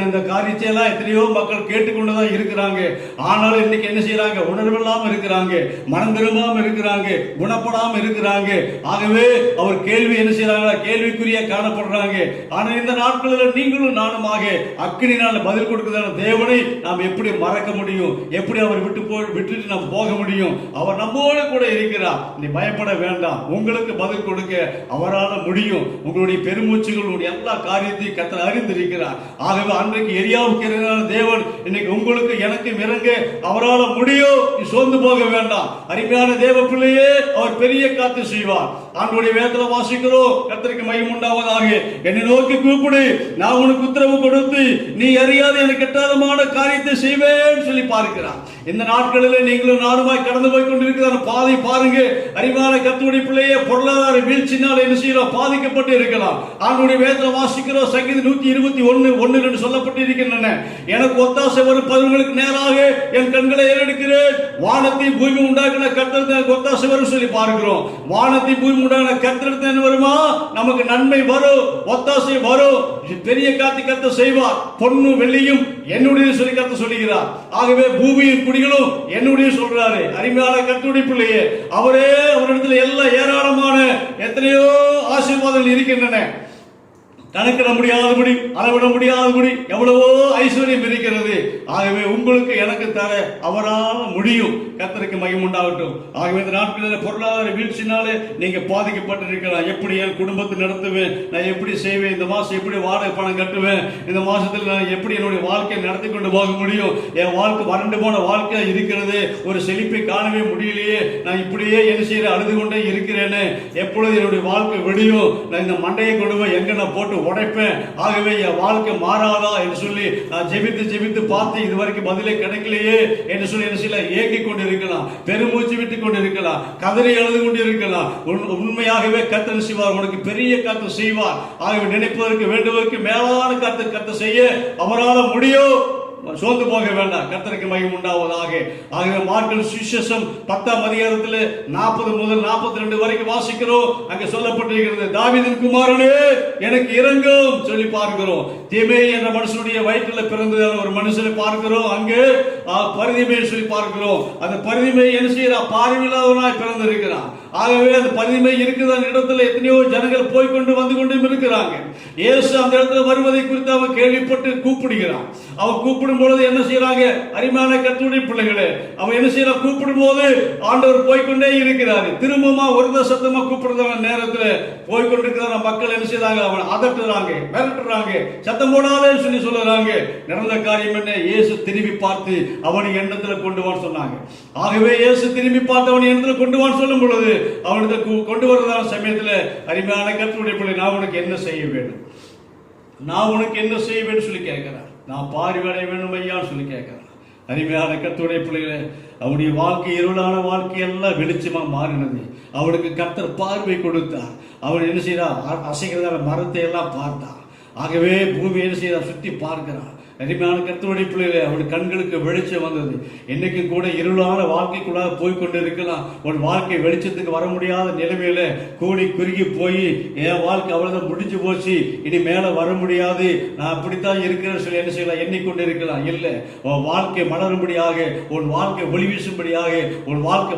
இந்த காரியத்தை எல்லாம் எத்தனையோ மக்கள் கேட்டுக்கொண்டுதான் இருக்கிறாங்க. ஆனாலும் இன்னைக்கு என்ன செய்யறாங்க? உணர்வில்லாம இருக்கிறாங்க, மனம் திரும்பாம இருக்கிறாங்க, குணப்படாம இருக்கிறாங்க. ஆகவே அவர் கேள்வி என்ன செய்யறாங்க? கேள்விக்குரிய காணப்படுறாங்க. ஆனா இந்த நாட்களில் நீங்களும் நானுமாக அக்கினினால பதில் கொடுக்கிறதான தேவனை நாம் எப்படி மறக்க முடியும்? எப்படி அவர் விட்டுட்டு நாம் போக முடியும்? அவர் நம்மோடு கூட இருக்கிறார். நீ பயப்பட வேண்டாம். உங்களுக்கு பதில் கொடுக்க அவரால் முடியும். உங்களுடைய பெருமூச்சுகளுடைய எல்லா காரியத்தையும் கர்த்தர் அறிந்திருக்கிறார். ஆகவே அன்றைக்கு எரியாவுக்கு இறங்கின தேவன் இன்னைக்கு உங்களுக்கு எனக்கு இறங்க அவரால் முடியும். நீ சோர்ந்து போக வேண்டாம். அருமையான தேவ பிள்ளையே, அவர் பெரிய காத்து செய்வார். ஆண்டவருடைய வேதத்தில் வாசிக்கிறோம், கர்த்தருக்கு மகிமை உண்டாவதாக. என்னை நோக்கி கூப்பிடு, நான் உனக்கு உத்தரவு கொடுத்து நீ அறியாத எனக்கு கெட்டாதமான காரியத்தை செய்வேன் சொல்லி பார்க்கிறார். இந்த நாட்களில் நீங்களும் நானுமாய் கடந்து போய் கொண்டிருக்கிற பாதை பாருங்க. அறிவான கர்த்தருடைய பிள்ளையே, பொருளாதார வீழ்ச்சினால் என்ன செய்யலாம்? பாதிக்கப்பட்டு இருக்கலாம். ஆண்டவருடைய வேதத்தில் வாசிக்கிறோம், சங்கீதம் 121:1 சொல்லப்பட்டு இருக்கின்றன. எனக்கு ஒத்தாசை வரும் பருவங்களுக்கு நேராக என் கண்களை ஏறெடுக்கிறேன். வானத்தை பூமி உண்டாக்கின கர்த்தருக்கு எனக்கு ஒத்தாசை வரும் சொல்லி பார்க்கிறோம். வானத்தை பூமி உண்டாக்கின கர்த்தருக்கு என்ன வருமா? நமக்கு நன்மை வரும், ஒத்தாசை வரும். பெரிய காத்து கர்த்தர் செய்வார். பொன்னு வெள்ளியும் என்னுடைய சொல்லி கர்த்தர் சொல்லுகிறார். ஆகவே பூமியின் குடிகளும் என்னுடைய சொல்றாரு. அருமையான கர்த்தருடைய பிள்ளையே, அவரே அவரிடத்தில் எல்லா ஏராளமான எத்தனையோ ஆசீர்வாதங்கள் இருக்கின்றன. கணக்கிட முடியாதபடி, அளவிட முடியாதபடி எவ்வளவோ ஐஸ்வர்யம் இருக்கிறது. ஆகவே உங்களுக்கு எனக்கு தர அவரால் முடியும். கர்த்தருக்கு மகிமை உண்டாகட்டும். ஆகவே இந்த நாட்களில் பொருளாதார வீழ்ச்சினாலே நீங்க பாதிக்கப்பட்டிருக்கலாம். எப்படி என் குடும்பத்தை நடத்துவேன், நான் எப்படி செய்வேன், இந்த மாசம் எப்படி வாடகை பணம் கட்டுவேன், இந்த மாசத்தில் நான் எப்படி என்னுடைய வாழ்க்கையை நடத்தி கொண்டு போக முடியும், என் வாழ்க்கை வறண்டு போன வாழ்க்கை இருக்கிறது, ஒரு செழிப்பை காணவே முடியலையே, நான் இப்படியே என்ன செய்ய அழுது கொண்டே இருக்கிறேன்னு, எப்பொழுது என்னுடைய வாழ்க்கை விடியும், நான் இந்த மண்டையை கொண்டு போய் எங்க நான் போட்டு உடைப்பேன், ஆகவே என் வாழ்க்கை மாறாதா என்று சொல்லி நான் ஜெபித்து பார்த்து இதுவரைக்கும் பதிலே கிடைக்கலையே என்று சொல்லி என்ன செய்யலாம்? ஏங்கிக் கொண்டு இருக்கலாம், பெருமூச்சு விட்டுக் கொண்டு இருக்கலாம், கதறி எழுது கொண்டு இருக்கலாம். உண்மையாகவே கர்த்தர் செய்வார், உனக்கு பெரிய கர்த்தர் செய்வார். ஆகவே நினைப்பதற்கு வேண்டுவதற்கு மேலான கர்த்தர் செய்ய அவரால் முடியும். சோர்ந்து போக வேண்டாம். கர்த்தருக்கு மகிமை உண்டாவதாக. ஆகவே மார்க்கு சுவிசேஷம் 10ஆம் அதிகாரத்தில் 40 முதல் 42 வரைக்கும் வாசிக்கிறோம். அங்கே சொல்லப்பட்டிருக்கிறது, தாவீதின் குமாரனே எனக்கு இரங்கும் சொல்லி பார்க்கிறோம். தீமே என்ற மனுஷனுடைய வயிற்றில் பிறந்ததான ஒரு மனுஷனை பார்க்கிறோம். அங்கே பரிதிமை சொல்லி பார்க்கிறோம். அந்த பரிதிமை என்ன செய்யறா? பார்வையில்லாதவனாய் பிறந்திருக்கிறான். ஆகவே அந்த பரிதிமை இருக்கிற இடத்துல எத்தனையோ ஜனங்கள் போய்கொண்டு வந்து கொண்டும் இருக்கிறாங்க. இயேசு அந்த இடத்துல வருவதை குறித்து அவன் கேள்விப்பட்டு கூப்பிடுகிறான். அவன் கூப்பிடும் பொழுது என்ன செய்யறாங்க? அருமையான கர்த்தருடைய பிள்ளைகளே, அவன் என்ன செய்யறான்? கூப்பிடும் போது ஆண்டவர் போய்கொண்டே இருக்கிறாரு. திரும்பமா ஒரு சத்தமா கூப்பிடுற நேரத்தில் போய்கொண்டிருக்கிற மக்கள் என்ன செய்யறாங்க? அவன் அதட்டுறாங்க, மிரட்டுறாங்க, சத்தம் போடாதேன்னு சொல்லி சொல்லுறாங்க. நடந்த காரியம் என்ன? இயேசு திரும்பி பார்த்து அவனை எண்ணத்துல கொண்டு வான்னு சொன்னாங்க. ஆகவே இயேசு திரும்பி பார்த்து அவனை எண்ணத்துல கொண்டு வான்னு சொல்லும் பொழுது அவனுக்கு கொண்டு வருவதான சமயத்தில் அருமையான கர்த்தருடைய பிள்ளை, நான் உனக்கு என்ன செய்ய வேண்டும், நான் உனக்கு என்ன செய்ய வேண்டும் சொல்லி கேட்கிறார். நான் பார்வையடைய வேண்டும் ஐயான்னு சொல்லி கேட்கிறேன். அருமையான கர்த்தருடைய பிள்ளைகளை, அவனுடைய வாழ்க்கை இருளான வாழ்க்கை எல்லாம் வெளிச்சமா மாறினது. அவனுக்கு கர்த்தர் பார்வை கொடுத்தார். அவன் என்ன செய்யறான்? அசைக்கிறதான மரத்தை எல்லாம் பார்த்தான். ஆகவே பூமி என்ன செய்யறான்? சுற்றி பார்க்கிறான். அருமையான கர்த்தருடைய பிள்ளைகளே, அவனுடைய கண்களுக்கு வெளிச்சம் வந்தது. இன்னைக்கு கூட இருளான வாழ்க்கைக்குள்ளாக போய்கொண்டு இருக்கலாம். உன் வாழ்க்கை வெளிச்சத்துக்கு வர முடியாத நிலைமையில கூடி குறுகி போய் என் வாழ்க்கை அவ்வளவுதான் முடிஞ்சு போச்சு, இனி மேல வர முடியாது, நான் அப்படித்தான் இருக்கிறேன்னு சொல்லி என்ன செய்யலாம்? எண்ணிக்கொண்டு இருக்கலாம். இல்லை, உன் வாழ்க்கை மலரும்படியாக, உன் வாழ்க்கை ஒளி வீசும்படியாக, உன் வாழ்க்கை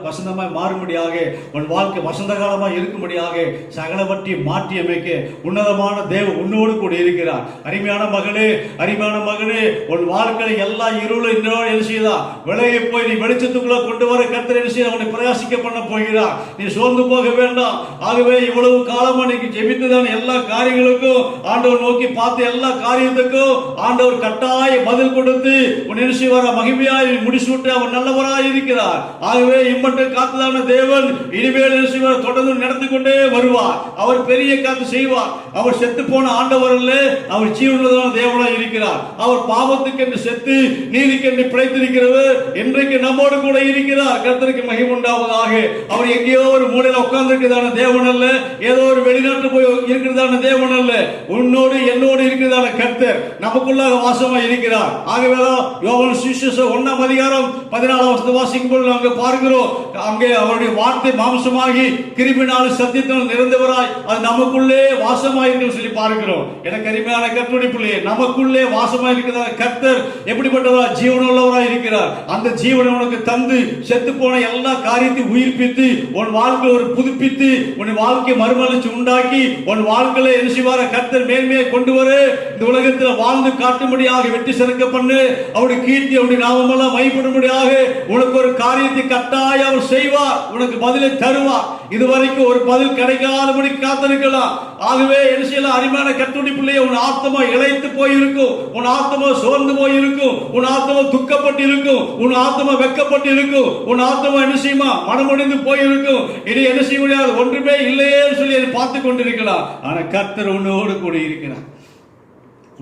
வசந்தமாய் மாறும்படியாக, உன் வாழ்க்கை வசந்த காலமாய் இருக்கும்படியாக சகலவற்றை மாற்றி அமைக்க உன்னதமான தேவன் உன்னோடு கூட இருக்கிறார். அருமையான மகளே, மகனே, உன் வாழ்க்கையில் எல்லா இருளும் என்ன செய்தா? விலகி போய் நீ வெளிச்சத்துக்குள்ள கொண்டு வர கர்த்தர் என்ன செய்ய அவனை பிரயாசிக்க பண்ண போகிறார். நீ சோர்ந்து போக வேண்டாம். ஆகவே இவ்வளவு காலமா நீங்க ஜெபித்துதான் எல்லா காரியங்களுக்கும் ஆண்டவர் நோக்கி பார்த்து எல்லா காரியத்துக்கும் ஆண்டவர் கட்டாய பதில் கொடுத்து உன் என்ன செய்வார? மகிமையாய் முடிசூட்டு அவர் நல்லவராய் இருக்கிறார். ஆகவே இம்மட்டும் காத்துதான தேவன் இனிமேல் என்ன செய்வார்? தொடர்ந்து நடத்தி கொண்டே வருவார். அவர் பெரிய காத்து செய்வார். அவர் செத்து போன ஆண்டவர் அல்ல, அவர் ஜீவனுள்ளதான தேவனாய் இருக்கிறார். இருக்கிறார். அவர் பாவத்துக்கு என்று செத்து நீதிக்கு என்று பிழைத்திருக்கிறவர் இன்றைக்கு நம்மோடு கூட இருக்கிறார். கர்த்தருக்கு மகிமை உண்டாவதாக. அவர் எங்கேயோ ஒரு மூலையில உட்கார்ந்து இருக்கிறதான தேவன் அல்ல, ஏதோ ஒரு வெளிநாட்டு போய் இருக்கிறதான தேவன் அல்ல, உன்னோடு என்னோடு இருக்கிறதான கர்த்தர் நமக்குள்ளாக வாசமாய் இருக்கிறார். ஆகவே யோவான் சுவிசேஷம் 1ஆம் அதிகாரம் 14ஆம் வசனத்தை வாசிக்கும் பொழுது அங்கே பார்க்கிறோம், அங்கே அவருடைய வார்த்தை மாம்சமாகி கிருபையினாலும் சத்தியத்தினாலும் நிறைந்தவராய் அது நமக்குள்ளே வாசமாய் இருக்கிறது சொல்லி பார்க்கிறோம். எனக்கு அருமையான கர்த்தருடைய பிள்ளையே, நமக்குள்ளே வாசமாய் இருக்கிற கர்த்தர் எப்படிப்பட்டவரா? ஜீவனுள்ளவராய் இருக்கிறார். அந்த ஜீவனை உனக்கு தந்து செத்து போன எல்லா காரியத்தையும் உயிர்ப்பித்து உன் வாழ்க்கை ஒரு புதுப்பித்து உன் வாழ்க்கை மறுமலர்ச்சி உண்டாக்கி உன் வாழ்க்கையில என்ன செய்வார? கர்த்தர் மேன்மையை கொண்டு வர இந்த உலகத்தில் வாழ்ந்து காட்டும்படியாக வெற்றி சிறக்க பண்ணு அவருடைய கீர்த்தி அவருடைய நாமமெல்லாம் மைப்படும்படியாக உனக்கு ஒரு காரியத்தை கட்டாயம் அவர் செய்வார். உனக்கு பதிலை தருவார். இதுவரைக்கும் ஒரு பதில் கிடைக்காதபடி காத்திருக்கலாம். ஆகவே என்ன செய்யலாம்? அருமையான கர்த்தருடைய பிள்ளையே, உன் ஆத்மா இளைத்து போயிருக்கும், உன் ஆத்மா சோர்ந்து போயிருக்கும், உன் ஆத்மா துக்கப்பட்டு இருக்கும், உன் ஆத்மா வெக்கப்பட்டு இருக்கும், உன் ஆத்மா என்ன செய்யுமா? மனமுடிந்து போயிருக்கும். இனி என்ன செய்ய முடியாது, ஒன்றுமே இல்லையே சொல்லி அதை பார்த்து கொண்டிருக்கலாம். ஆனா கர்த்தர் உன்னோடு கூட இருக்கிறார்.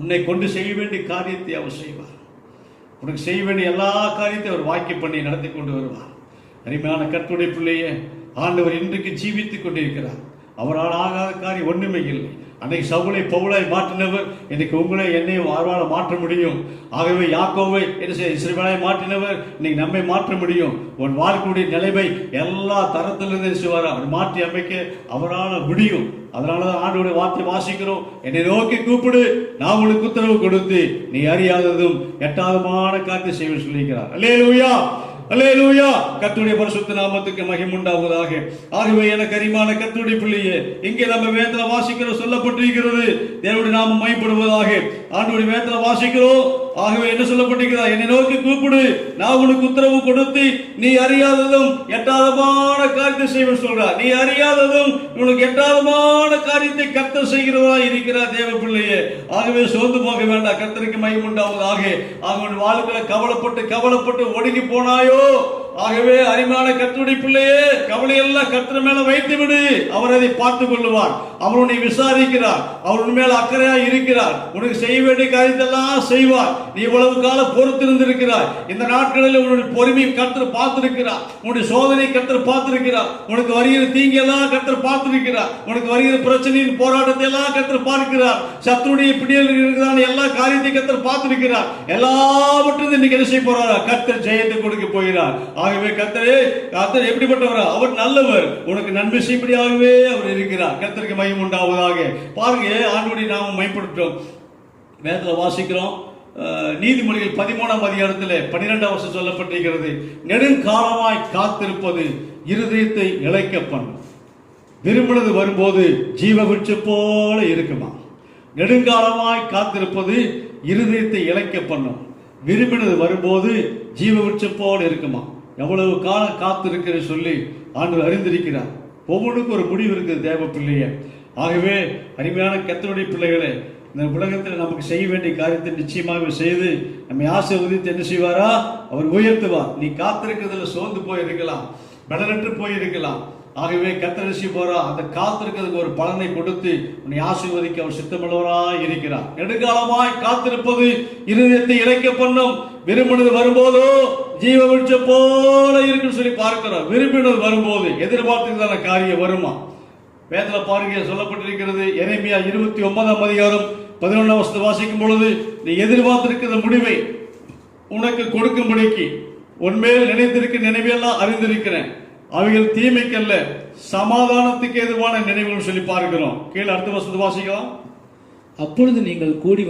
உன்னை கொண்டு செய்ய வேண்டிய காரியத்தை அவர் செய்வார். உனக்கு செய்ய வேண்டிய எல்லா காரியத்தையும் அவர் வாக்கி பண்ணி நடத்தி கொண்டு வருவார். அருமையான கர்த்தருடைய பிள்ளையே, ஆண்டவர் இன்றைக்கு ஜீவித்துக் கொண்டிருக்கிறார். அவரால் ஆகாத காரியம் ஒண்ணுமே இல்லை. அன்னைக்கு சவுலை பவுலாய் மாற்றினவர் இன்னைக்கு உங்களை என்னையும் அவரால் மாற்ற முடியும். ஆகவே யாக்கோவை இஸ்ரவேலை மாற்றினவர் இன்னைக்கு நம்மை மாற்ற முடியும். உன் வாழ்க்கையுடைய நிலைமை எல்லா தரத்திலிருந்து அவர் மாற்றி அமைக்க அவரால் முடியும். அதனாலதான் ஆண்டவருடைய வார்த்தை வாசிக்கிறோம், என்னை நோக்கி கூப்பிடு, நான் உனக்கு உத்தரவு கொடுத்து நீ அறியாததும் எட்டாதமான காரியத்தை செய்ய சொல்லியிருக்கிறார். அல்லேலூயா, அல்லேலூயா. கர்த்தருடைய பரிசுத்த நாமத்துக்கு மகிமை உண்டாவதாக. ஆகவே எனக்கு அருமையான கர்த்தருடைய பிள்ளையே, இங்கே நம்ம வேதத்துல வாசிக்கிறோம், சொல்லப்பட்டிருக்கிறது தேவனுடைய நாமம் மகிமைப்படுவதாக. ஆண்டவருடைய வேதத்துல வாசிக்கிறோம். ஆகவே என்ன சொல்லப்பட்டிருக்கிறது? என்னை நோக்கி கூப்பிடு, நான் உனக்கு உத்தரவு கொடுத்து நீ அறியாததும் எட்டாதமான காரியத்தை செய்வேன் சொல்றார். நீ அறியாததும் உனக்கு எட்டாதமான காரியத்தை கர்த்தர் செய்கிறவரா இருக்கிறார் தேவ பிள்ளையே. ஆகவே சோர்ந்து போக வேண்டாம். கர்த்தருக்கு மகிமை உண்டாவதாக. ஆகவே வாழ்க்கையில கவலைப்பட்டு ஒடுங்கி போனாயோ? ஆகவே அருமையான கர்த்தருடைய பிள்ளையே, கவலையெல்லாம் கர்த்தர் மேல வைத்து விடு. அவர் அதை பார்த்துக் கொள்ளுவார். அவர் உன்னை விசாரிக்கிறார். அவர் உன் மேல அக்கறையா இருக்கிறார். உனக்கு செய்ய வேண்டிய காரியத்தை எல்லாம் செய்வார். நீ இவ்வளவு காலம் பொறுத்திருந்திருக்கிறார். இந்த நாட்களில் உன்னுடைய பொறுமையை கர்த்தர் பார்த்திருக்கிறார். உன்னுடைய சோதனை கர்த்தர் பார்த்திருக்கிறார். உனக்கு வருகிற தீங்கி எல்லாம் கர்த்தர் பார்த்திருக்கிறார். உனக்கு வருகிற பிரச்சனையின் போராட்டத்தை எல்லாம் கர்த்தர் பார்க்கிறார். சத்துருடைய பிடியில் இருக்கிறதான எல்லா காரியத்தையும் கர்த்தர் பார்த்திருக்கிறார். எல்லாவற்றும் இன்னைக்கு என்ன செய்ய போறாரா? கர்த்தர் ஜெயத்தை கொடுக்க போகிறார். ஆகவே கர்த்தர் எப்படிப்பட்டவர்? அவர் நல்லவர். உனக்கு நன்மை செய்யும்படியாகவே அவர் இருக்கிறார். கர்த்தருக்கு மகிமை உண்டாவதாக. பாருங்க, ஆண்டவருடைய நாமம் மகிமைப்படுத்தும். வேதத்துல வாசிக்கிறோம், நீதிமொழிகள் 13ஆம் அதிகாரத்தில் 12ஆம் வசனம் சொல்லப்பட்டிருக்கிறது, நெடுங்காலமாய் காத்திருப்பது இருதயத்தை இளைக்க பண்ணும், விரும்பினது வரும்போது ஜீவ விருட்சம் போல இருக்குமா. நெடுங்காலமாய் காத்திருப்பது இருதயத்தை இளைக்க பண்ணும், விரும்பினது வரும்போது ஜீவ விருட்சம் போல இருக்குமா. எவ்வளவு காலம் காத்திருக்கிற சொல்லி ஆண்டவர் அறிந்திருக்கிறார். ஒவ்வொன்றுக்கும் ஒரு முடிவு இருக்குது தேவ பிள்ளைய. ஆகவே அருமையான கர்த்தருடைய பிள்ளைகளை, இந்த உலகத்தில் நமக்கு செய்ய வேண்டிய காரியத்தை நிச்சயமாக செய்து நம்மை ஆசீர்வதித்து என்ன செய்வாரா? அவர் உயர்த்துவார். நீ காத்திருக்கிறதுல சோர்ந்து போயிருக்கலாம், பலனற்று போயிருக்கலாம். ஆகவே கர்த்தர் போறா அந்த காத்திருக்கிறதுக்கு ஒரு பலனை கொடுத்து உன்னை ஆசீர்வதிக்க அவர் சித்தமுள்ளவராய் இருக்கிறார். நெடுங்காலமாய் காத்திருப்பது இருதயத்தை இளைக்க பண்ணும், விரும்பினது வரும்போதோ ஜீவ விருட்சம் போல இருக்குன்னு சொல்லி பார்க்கிறோம். விரும்பினது வரும்போது எதிர்பார்த்துதான காரியம் வருமா? வேதத்துல பாருங்க, சொல்லப்பட்டிருக்கிறது எரேமியா 29ஆம் அதிகாரம் 11ஆம் வசனத்தை வாசிக்கும் பொழுது, நீ எதிர்பார்த்திருக்கிற முடிவை உனக்கு கொடுக்கும்படிக்கு உன்மேல் நினைத்திருக்கிற நினைவையெல்லாம் அறிந்திருக்கிறேன், அவைகள் தீமைக்கல்ல சமாதானத்துக்கு எதுவான நினைவுகள் சொல்லி பார்க்கிறோம். கீழே அடுத்த வசனத்தை வாசிக்கலாம். அப்பொழுது நீங்கள் கூடி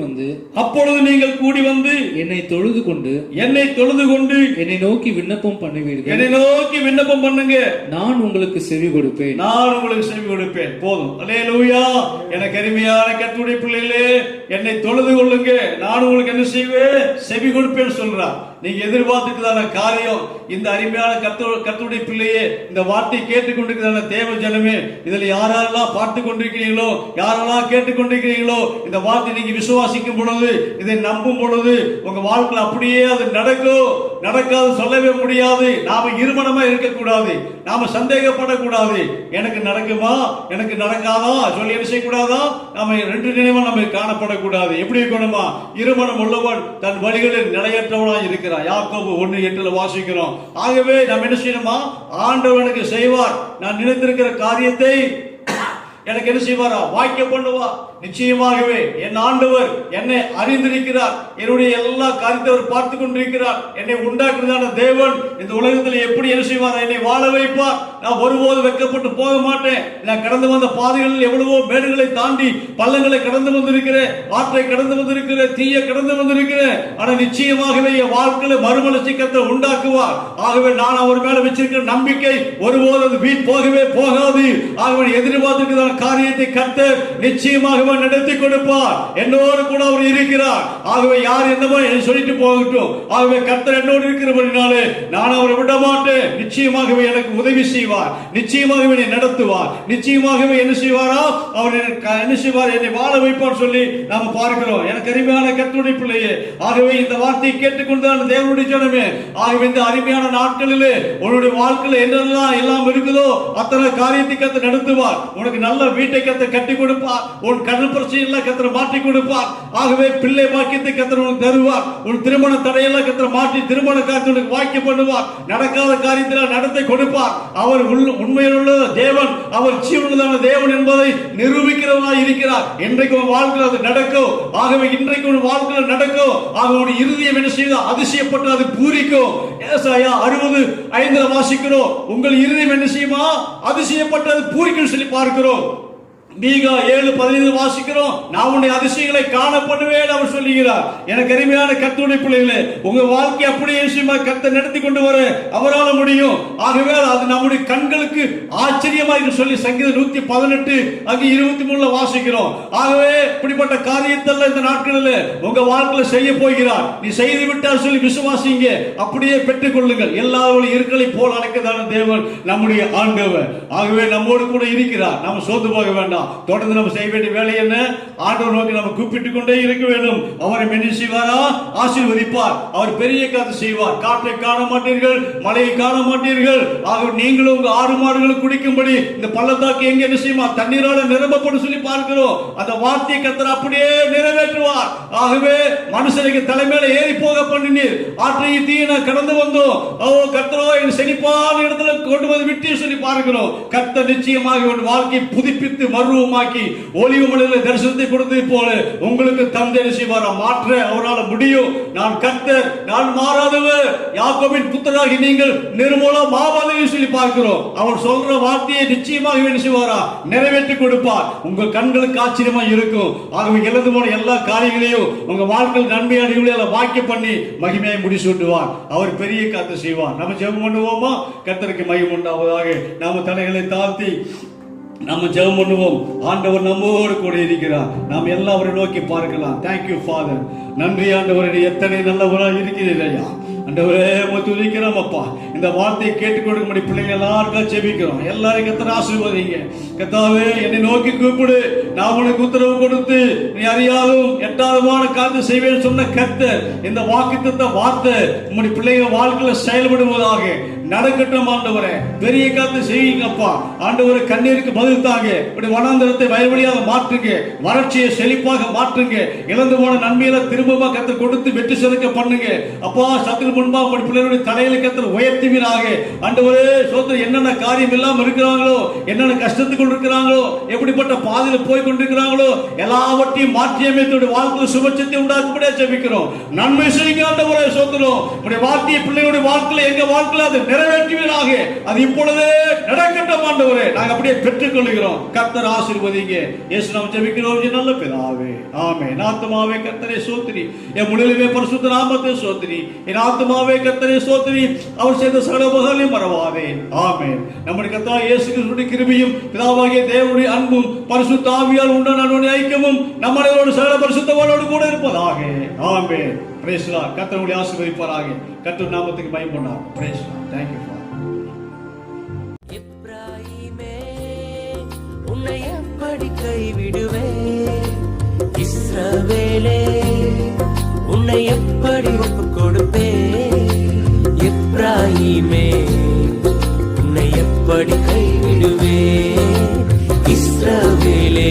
வந்து என்னை தொழுது கொண்டு என்னை நோக்கி விண்ணப்பம் பண்ணுங்க, நான் உங்களுக்கு செவி கொடுப்பேன். போதும். அல்லேலூயா. எனக்கு அருமையான கர்த்தருடைய பிள்ளைகளே, என்னை தொழுது கொள்ளுங்க, நான் உங்களுக்கு என்ன செய்வேன்? செவி கொடுப்பேன் சொல்றார். நீங்க எதிர்பார்த்துக்கிறதான காரியம், இந்த அருமையான கர்த்தருடைய பிள்ளையே, இந்த வார்த்தை கேட்டுக்கொண்டிருக்கிறதான தேவ ஜனமே, இதில் யாரெல்லாம் பார்த்து கொண்டிருக்கிறீங்களோ, யாரெல்லாம் கேட்டுக்கொண்டிருக்கிறீங்களோ, இந்த வார்த்தை நீங்க விசுவாசிக்கும் பொழுது, இதை நம்பும் பொழுது உங்க வாழ்க்கையில் அப்படியே அது நடக்கும். நடக்காது சொல்லவே முடியாது. நாம இருமனமா இருக்கக்கூடாது, நாம சந்தேகப்படக்கூடாது. எனக்கு நடக்குமா எனக்கு நடக்காதா சொல்லி என்ன செய்யக்கூடாதா? நாம ரெண்டு நினைவா நம்ம காணப்படக்கூடாது. எப்படி இருக்கணுமா? இருமனம் உள்ளவன் தன் வழிகளில் நிலையற்றவனாய் இருக்கிறான். யாக்கோபு 1:8 வாசிக்கிறோம். ஆகவே நாம் என்ன செய்யணுமா? ஆண்டவனுக்கு செய்வார். நான் நினைத்திருக்கிற காரியத்தை எனக்கு என்ன செய்வாரா? வாய்க்க பண்ணுவா. நிச்சயமாகவே என் ஆண்டவர் என்னை அறிந்திருக்கிறார். என்னுடைய எல்லா காரியத்தை அவர் பார்த்து கொண்டிருக்கிறார். என்னை உண்டாக்குறதான தேவன் இந்த உலகத்தில் எப்படி என்ன செய்வார்? என்னை வாழ வைப்பார். நான் ஒருபோது வெட்கப்பட்டு போக மாட்டேன். நான் கடந்து வந்த பாதைகளில் எவ்வளவோ மேடுகளை தாண்டி பள்ளங்களை கடந்து வந்திருக்கிறேன், ஆற்றை கடந்து வந்திருக்கிறேன், தீய கடந்து வந்திருக்கிறேன். ஆனால் நிச்சயமாகவே என் வாழ்க்கையில மறுமலர்ச்சி கர்த்தர் உண்டாக்குவார். ஆகவே நான் அவர் மேல வச்சிருக்கிற நம்பிக்கை ஒருபோது அது வீண் போகவே போகாது. ஆகவே எதிர்பார்த்திருக்கிற காரியத்தை கர்த்தர் நிச்சயமாகவே நடத்தி கொடுப்பார். என்னோடு கூட அவர் இருக்கிறார். ஆகவே யார் என்னவோ சொல்லிட்டு போகட்டும். ஆகவே கர்த்தர் என்னோடு இருக்கிறபடினாலே நான் அவரை விட மாட்டேன். நிச்சயமாகவே எனக்கு உதவி செய்வார், நிச்சயமாகவே என்னை நடத்துவார், நிச்சயமாகவே என்ன செய்வாரா? அவர் என்ன செய்வார்? என்னை வாழ வைப்பார் சொல்லி நாம் பார்க்கிறோம். எனக்கு அருமையான கர்த்தருடைய பிள்ளையே, ஆகவே இந்த வார்த்தையை கேட்டுக்கொண்டுதான் தேவனுடைய ஜனமே, ஆகவே இந்த அருமையான நாட்களிலே உன்னுடைய வாழ்க்கையில் என்னெல்லாம் எல்லாம் இருக்குதோ அத்தனை காரியத்தை கர்த்தர் நடத்துவார். உனக்கு நல்ல வீட்டை கர்த்தர் கட்டி கொடுப்பார். உன் கடன் பிரச்சனையெல்லாம் கர்த்தர் மாற்றி கொடுப்பார். ஆகவே பிள்ளை பாக்கியத்தை கர்த்தர் உனக்கு தருவார். உன் திருமண தடையெல்லாம் கர்த்தர் மாற்றி திருமண காரியத்தை உனக்கு வாய்க்க பண்ணுவார். நடக்காத காரியத்தில் நடத்தை கொடுப்பார். அவர் உண்மையுள்ள தேவன், அவர் ஜீவனுள்ளதான தேவன் என்பதை நிரூபிக்கிறவராய் இருக்கிறார். இன்றைக்கு உன் வாழ்க்கையில் அது நடக்கும். ஆகவே இன்றைக்கு உன் வாழ்க்கையில் நடக்கும். ஆகவே உன் இருதயம் என்ன செய்ய அதிசயப்பட்டு அது பூரிக்கும். ஏசாயா 60:5 வாசிக்கிறோம். உங்கள் இருதயம் என்ன செய்யுமா? அதிசயப்பட்டு அது பூரிக்கும் சொல்லி பார்க்கிறோம். மீகா 7:15 வாசிக்கிறோம். நான் உன்னுடைய அதிசயங்களை காண பண்ணுவேன் அவர் சொல்லுகிறார். எனக்கு அருமையான கர்த்தருடைய பிள்ளைகளே, உங்க வாழ்க்கை அப்படியே கர்த்தர் நடத்தி கொண்டு வர அவரால் முடியும். ஆகவே அது நம்முடைய கண்களுக்கு ஆச்சரியமா சொல்லி சங்கீதம் 118:23 வாசிக்கிறோம். ஆகவே இப்படிப்பட்ட காரியத்தெல்லாம் இந்த நாட்களில் உங்க வாழ்க்கையில் செய்ய போகிறார். நீ செய்து விட்டால் சொல்லி விசுவாசிங்க, அப்படியே பெற்றுக் கொள்ளுங்கள். எல்லாரும் இருக்கலை போல் அழைக்கதான தேவன் நம்முடைய ஆண்டவர். ஆகவே நம்மோடு கூட இருக்கிறார். நம்ம சோர்ந்து போக வேண்டாம். தொடர்ந்து நம்ம செய்ய வேண்டிய வேலை என்ன? ஆண்டவர் நோக்கி நம்ம கூப்பிட்டுக் கொண்டே இருக்க வேண்டும். அவரை என்ன செய்வாரா? ஆசீர்வதிப்பார். அவர் பெரிய காரியத்தை செய்வார். காற்றை காண மாட்டீர்கள், மழையை காண மாட்டீர்கள். ஆகவே நீங்களும் உங்க ஆறு மாடுகளும் குடிக்கும்படி இந்த பள்ளத்தாக்கு எங்க என்ன செய்யுமா? தண்ணீரால நிரம்பப்படும் சொல்லி பார்க்கிறோம். அந்த வார்த்தையை கர்த்தர் அப்படியே நிறைவேற்றுவார். ஆகவே மனுஷனுக்கு தலைமையில ஏறி போக பண்ணினீர், ஆற்றையும் தீயன கடந்து வந்தோம். கர்த்தரோ என் செழிப்பான இடத்துல கொண்டு வந்து விட்டு சொல்லி பார்க்கிறோம். கர்த்தர் நிச்சயமாக உன் வாழ்க்கையை புதுப்பித்து மறுரூபமாக்கி ஒளிவு மலையில் தரிசனத்தை கொடுத்தது போல உங்களுக்கு தந்தை செய்வாரா? மாற்ற அவரால் முடியும். நான் கர்த்தர், நான் மாறாதவர், யாக்கோபின் புத்திரராகி நீங்கள் நிர்மூல மாவாதவை சொல்லி பார்க்கிறோம். அவர் சொல்ற வார்த்தையை நிச்சயமாக என்ன செய்வாரா? நிறைவேற்றி கொடுப்பார். உங்க கண்களுக்கு ஆச்சரியமா இருக்கும். ஆகவே இழந்து போன எல்லா காரியங்களையும் உங்க வாழ்க்கையில் நன்மையான வாக்கிய பண்ணி மகிமையை முடிசூட்டுவார். அவர் பெரிய காத்து செய்வார். நம்ம ஜெபம் பண்ணுவோமா? கர்த்தருக்கு மகிமை உண்டாவதாக. நாம தலைகளை தாழ்த்தி நம்ம ஜெபம் பண்ணுவோம். ஆண்டவர் நம்மோடு கூட இருக்கிறார். நாம் எல்லாம் அவரை நோக்கி பார்க்கலாம். Thank you father. நன்றி ஆண்டவரே, எத்தனை நல்லவராக இருக்கிறீர்கள் ஐயா. ஆண்டவரே துதிக்கிறோம் அப்பா. இந்த வார்த்தையை கேட்டுக்கொடுக்கும்படி பிள்ளைங்க எல்லாருக்கும் ஜெபிக்கிறோம். எல்லாரும் கர்த்தர் ஆசீர்வதிங்க. கர்த்தாவே, என்னை நோக்கி கூப்பிடு, நான் உனக்கு உத்தரவு கொடுத்து நீ அறியாதும் எட்டாதமான காரியத்தை செய்வேன் சொன்ன கர்த்தர் இந்த வாக்குத்தத்த வார்த்தை உம்முடைய பிள்ளைங்க வாழ்க்கையில செயல்படுவதாக நடக்கட்டும். ஆண்டவரே பெரிய காரியத்தை செய்யுங்கப்பா. ஆண்டவரே கண்ணீருக்கு பதில் தாங்க. இப்படி வனாந்தரத்தை வயல்வெளியாக மாற்றுங்க, வறட்சியை செழிப்பாக மாற்றுங்க, இழந்து போன நன்மையில திரும்பமா கர்த்தர் கொடுத்து வெற்றி செலுத்த பண்ணுங்க அப்பா. சத்துரு முன்பா உங்களுடைய பிள்ளைகளுடைய தலையில கர்த்தர் உயர்த்துவீராக. ஆண்டவரே சோத்திரம், என்னென்ன காரியம் எல்லாம் இருக்கிறாங்களோ, என்னென்ன கஷ்டத்துக்குள் இருக்கிறாங்களோ, எப்படிப்பட்ட பாதையில போய் கொண்டிருக்கிறாங்களோ எல்லாவற்றையும் மாற்றியமைத்து வாழ்க்கையில் சுபட்சத்தை உண்டாக்கும்படியா ஜெபிக்கிறோம். நன்மை செய்யுங்க ஆண்டவரே சோத்திரம். உங்களுடைய வார்த்தையை பிள்ளைகளுடைய வாழ்க்கையில எங்க வாழ்க்கையில அது நிறைவேற்றுவீராக. அது இப்பொழுதே நடக்கட்டும் ஆண்டவரே. நாங்க அப்படியே பெற்றுக் கொள்கிறோம். கர்த்தர் ஆசீர்வதிங்க. இயேசு நாமத்தில் ஜெபிக்கிறோம் நல்ல பிதாவே, ஆமென். ஆத்துமாவே கர்த்தரை ஸ்தோத்திரி, என் முழுவதுமே பரிசுத்த நாமத்தை ஸ்தோத்திரி. என் ஆத்துமாவே கர்த்தரை ஸ்தோத்திரி, அவர் செய்த சகல உபகாரங்களையும் மறவாதே. ஆமென். நம்முடைய கர்த்தர் இயேசு கிறிஸ்துவின் கிருபையும் பிதாவாகிய தேவனுடைய அன்பும் பரிசுத்த ஆவியால் உண்டான ஐக்கியமும் நம்மளோடு சகல பரிசுத்தவானோடு கூட இருப்பதாக. ஆமென். Praise the Lord. கர்த்தர் உங்களை ஆசீர்வதிப்பாராக. கர்த்தர் நாமத்துக்கு மகிமை உண்டாக. Praise the Lord. Thank you Father. எப்ராயிமே, உன்னை எப்படி கைவிடுவே? இஸ்ரவேலே, உன்னை எப்படி ஒப்புக் கொடுப்பே? எப்ராஹிமே, உன்னை எப்படி கைவிடுவேன்? இஸ்ரவேலே